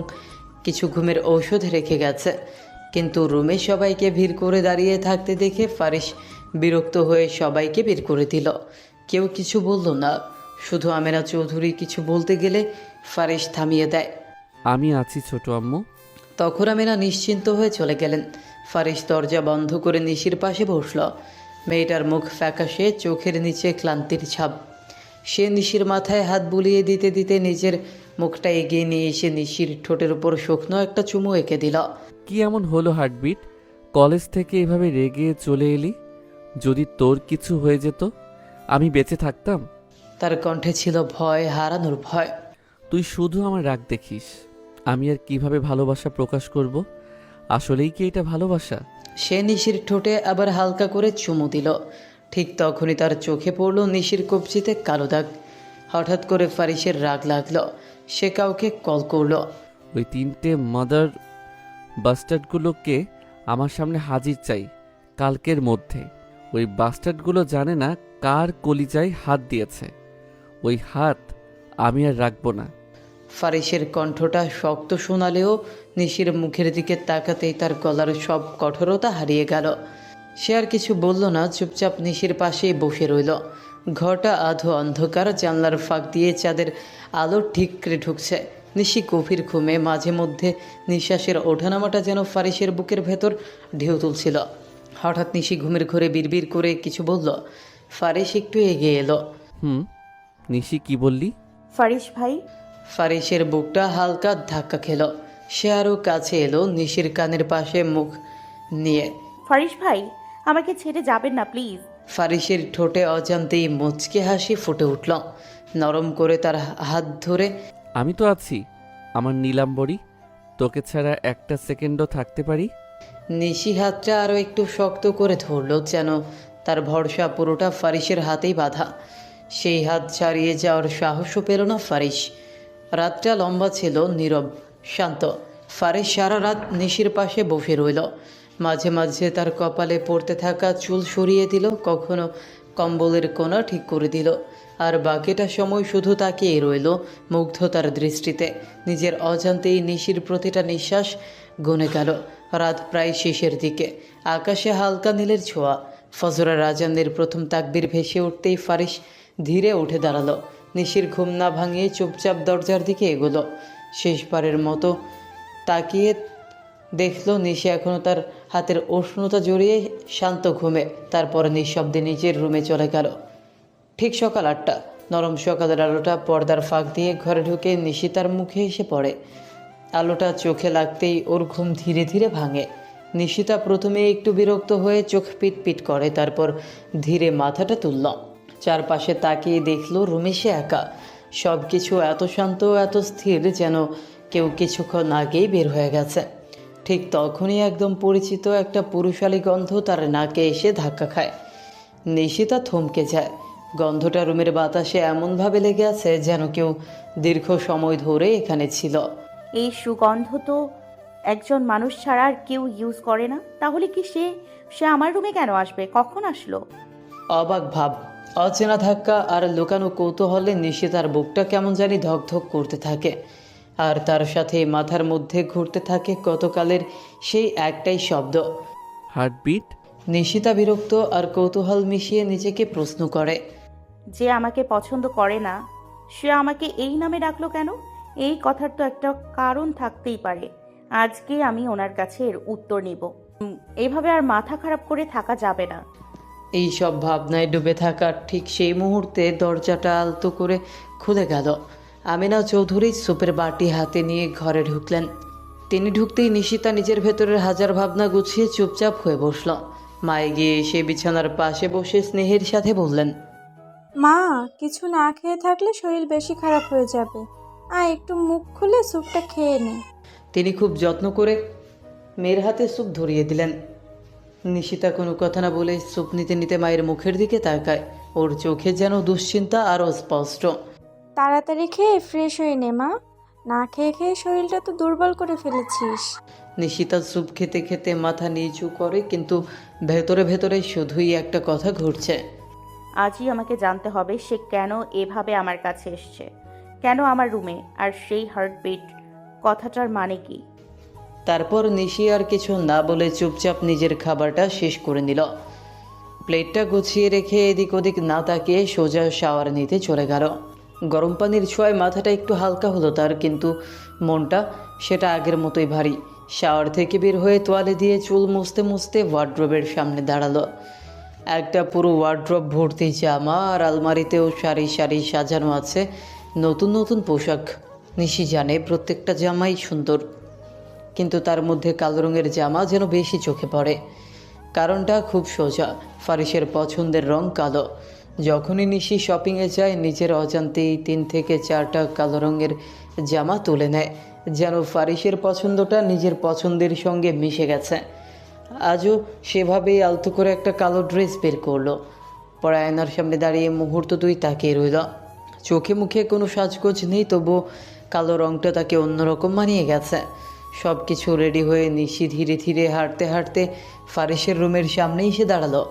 কিছু ঘুমের ঔষধ রেখে গেছে। কিন্তু রুমে সবাইকে ভিড় করে দাঁড়িয়ে থাকতে দেখে ফারিস বিরক্ত হয়ে সবাইকে বের করে দিল। কেউ কিছু বলল না, শুধু আমেনা চৌধুরী কিছু বলতে গেলে ফারিস থামিয়ে দেয়।
আমি আছি ছোট আম্মু।
তখন আমেনা নিশ্চিন্ত হয়ে চলে গেলেন। ফারিস দরজা বন্ধ করে নিশির পাশে বসল। মেয়েটার মুখ ফ্যাকাশে, চোখের নিচে ক্লান্তির ছাপ। সে নিশির মাথায় হাত বুলিয়ে দিতে দিতে নিজের মুখটা এগিয়ে নিয়ে এসে নিশির ঠোঁটের উপর শুকনো একটা চুমু এঁকে দিল।
কি এমন হলো হার্টবিট? কলেজ থেকে এভাবে রেগে চলে এলি? যদি তোর কিছু হয়ে যেত, আমি বেঁচে থাকতাম?
তার কণ্ঠে ছিল ভয়, হারানোর ভয়।
তুই শুধু আমার রাগ দেখিস, আমি আর কিভাবে ভালোবাসা প্রকাশ করব? আসলেই কি এটা ভালোবাসা?
সে নিশির ঠোঁটে আবার হালকা করে চুমু দিল। ঠিক তখনই তার চোখে পড়ল নিশির কবজিতে কালো দাগ। হঠাৎ করে ফারিসের রাগ লাগলো। সে কাউকে কল করলো।
ওই 3টে মাদার বাস্টার্ডগুলোকে আমার সামনে হাজির চাই কালকের মধ্যে। ওই বাস্টার্ডগুলো জানে না কার কলিজায় হাত দিয়েছে। ওই হাত আমি আর রাখবো না।
ফারিসের কণ্ঠটা শক্ত শোনালেও নিশির মুখের দিকে তাকাতেই তার গলার সব কঠোরতা হারিয়ে গেল। সে আর কিছু বলল না, চুপচাপ নিশির পাশেই বসে রইল। ঘরটা আধো অন্ধকার, জানলার ফাঁক দিয়ে চাঁদের আলো ঠিকরে ঢুকছে। নিশি গভীর ঘুমে, মাঝে মধ্যে নিঃশ্বাসের ওঠানামাটা যেন ফারিসের বুকের ভেতর ঢেউ তুলছিল। হঠাৎ নিশি ঘুমের ঘরে বিড়বিড় করে কিছু বলল। ফারিস একটু এগিয়ে এলো।
নিশি কি বললি?
ফারিস ভাই।
ফারিসের বুকটা হালকা ধাক্কা খেল। সে আরও কাছে এলো, নিশির কানের পাশে মুখ নিয়ে।
ফারিস ভাই, আমাকে ছেড়ে যাবেন না প্লিজ।
ফারিসের ঠোঁটে অজান্তেই মুচকে হাসি ফুটে উঠল। নরম করে তার হাত ধরে,
আমি তো আছি আমার নীলাম্বরী, তোকে ছাড়া একটা সেকেন্ডও থাকতে পারি?
নিশি হাতটা আরও একটু শক্ত করে ধরল, যেন তার ভরসা পুরোটা ফারিসের হাতেই বাঁধা। সেই হাত ছাড়িয়ে যাওয়ার সাহসও পেল না ফারিস। রাতটা লম্বা ছিল, নীরব, শান্ত। ফারিস সারা রাত নিশির পাশে বসে রইল। মাঝে মাঝে তার কপালে পড়তে থাকা চুল সরিয়ে দিল, কখনো কম্বলের কোণা ঠিক করে দিল। আর বাকিটা সময় শুধু তাকিয়ে রইল মুগ্ধতার দৃষ্টিতে। নিজের অজান্তেই নিশির প্রতিটা নিঃশ্বাস গুনে গেল। রাত প্রায় শেষের দিকে, আকাশে হালকা নীলের ছোঁয়া। ফজরের আজানের প্রথম তাকবীর ভেসে উঠতেই ফারিস ধীরে উঠে দাঁড়ালো। নিশির ঘুম না ভাঙিয়ে চুপচাপ দরজার দিকে এগোলো। শেষবারের মতো তাকিয়ে দেখল নিশি এখনও তার হাতের উষ্ণতা জড়িয়ে শান্ত ঘুমে। তারপর নিঃশব্দে নিজের রুমে চলে গেল। ঠিক সকাল 8টা। নরম সকালের আলোটা পর্দার ফাঁক দিয়ে ঘরে ঢুকে নিশি তার মুখে এসে পড়ে। আলোটা চোখে লাগতেই ওর ঘুম ধীরে ধীরে ভাঙে। নিশিতা প্রথমে একটু বিরক্ত হয়ে চোখ পিট করে, তারপর ধীরে মাথাটা তুলল। চারপাশে তাকিয়ে দেখল রুমে সে একা। সব কিছু এত শান্ত, এত স্থির, যেন কেউ কিছুক্ষণ আগেই বের হয়ে গেছে। ঠিক তখনই একদম পরিচিত একটা পুরুষালী গন্ধ তার নাকে এসে ধাক্কা খায়। নিশিতা থমকে যায়। গন্ধটা রুমের বাতাসে এমনভাবে লেগে আছে যেন কেউ দীর্ঘ সময় ধরে এখানে ছিল।
এই সুগন্ধ তো একজন মানুষ ছাড়া আর কেউ ইউজ করে না। তাহলে কি সে আমার রুমে কেন আসবে? কখন আসলো?
অবাক ভাব, অচেনা ধাক্কা আর লুকানো কৌতূহলে নিশিতার বুকটা কেমন জানি ধকধক করতে থাকে। আর তার সাথে মাথার মধ্যে ঘুরতে থাকে গতকালের সেই একটাই শব্দ,
হার্টবিট।
নিশিতা বিরক্ত আর কৌতূহল মিশিয়ে নিজেকে প্রশ্ন করে, যে আমাকে পছন্দ করে না সে আমাকে এই নামে ডাকলো কেন? এই কথার তো একটা কারণ থাকতেই পারে। আজকে আমি ওনার কাছে এর উত্তর নিব। এইভাবে আর মাথা খারাপ করে থাকা যাবে না।
এই সব ভাবনায় ডুবে থাকার ঠিক সেই মুহূর্তে দরজাটা আলতো করে খুলে গেল। আমিনা চৌধুরী সুপের বাটি হাতে নিয়ে ঘরে ঢুকলেন। তিনি ঢুকতেই নিশিতা নিজের ভেতরের হাজার ভাবনা গুছিয়ে চুপচাপ হয়ে বসল। মা এগিয়ে এসে বিছানার পাশে বসে স্নেহের সাথে বললেন,
মা, কিছু না খেয়ে থাকলে শরীর বেশি খারাপ হয়ে যাবে। একটু মুখ খুলে স্যুপটা খেয়ে নে।
তিনি খুব যত্ন করে মেয়ের হাতে স্যুপ ধরিয়ে দিলেন। নিশিতা কোনো কথা না বলে স্যুপ নিতে নিতে মায়ের মুখের দিকে তাকায়। ওর চোখে যেন দুশ্চিন্তা আরও স্পষ্ট।
তাড়াতাড়ি খেয়ে ফ্রেশ হয়ে নে মা, না খেয়ে খেয়ে শরীরটা তো দুর্বল করে ফেলেছিস।
নিশিতা স্যুপ খেতে খেতে মাথা নিচু করে, কিন্তু ভেতরে ভেতরে শুধুই একটা কথা ঘুরছে।
আজই আমাকে জানতে হবে সে কেন এভাবে আমার কাছে এসছে, কেন আমার রুমে, আর সেই হার্টবিট কথাটার মানে কি।
তারপর নিশি আর কিছু না বলে চুপচাপ নিজের খাবারটা শেষ করে নিল। প্লেটটা গুছিয়ে রেখে এদিক ওদিক না তাকিয়ে সোজা শাওয়ার নিতে চলে গেল। গরম পানির ছোঁয়ায় মাথাটা একটু হালকা হলো তার, কিন্তু মনটা সেটা আগের মতোই ভারী। শাওয়ার থেকে বের হয়ে তোয়ালে দিয়ে চুল মুছতে মুছতে ওয়ার্ড্রোবের সামনে দাঁড়ালো। একটা পুরো ওয়ার্ড্রপ ভর্তি জামা আর আলমারিতেও সারি সারি সাজানো আছে নতুন নতুন পোশাক। নিশি জানে প্রত্যেকটা জামাই সুন্দর, কিন্তু তার মধ্যে কালো রঙের জামা যেন বেশি চোখে পড়ে। কারণটা খুব সোজা, ফারিসের পছন্দের রং কালো। যখনই নিশি শপিংয়ে যায় নিজের অজান্তেই 3 থেকে 4টা কালো রঙের জামা তুলে নেয়, যেন ফারিসের পছন্দটা নিজের পছন্দের সঙ্গে মিশে গেছে। আজও সেভাবেই আলতো করে একটা কালো ড্রেস বের করলো। পরে আয়নার সামনে দাঁড়িয়ে মুহূর্ত 2 তাকিয়ে রইল। চোখে মুখে কোনো সাজগোজ নেই, তবু কালো রঙটা তাকে অন্যরকম মানিয়ে গেছে। সব কিছু রেডি হয়ে নিশি ধীরে ধীরে হাঁটতে হাঁটতে ফারিসের রুমের সামনে এসে দাঁড়ালো।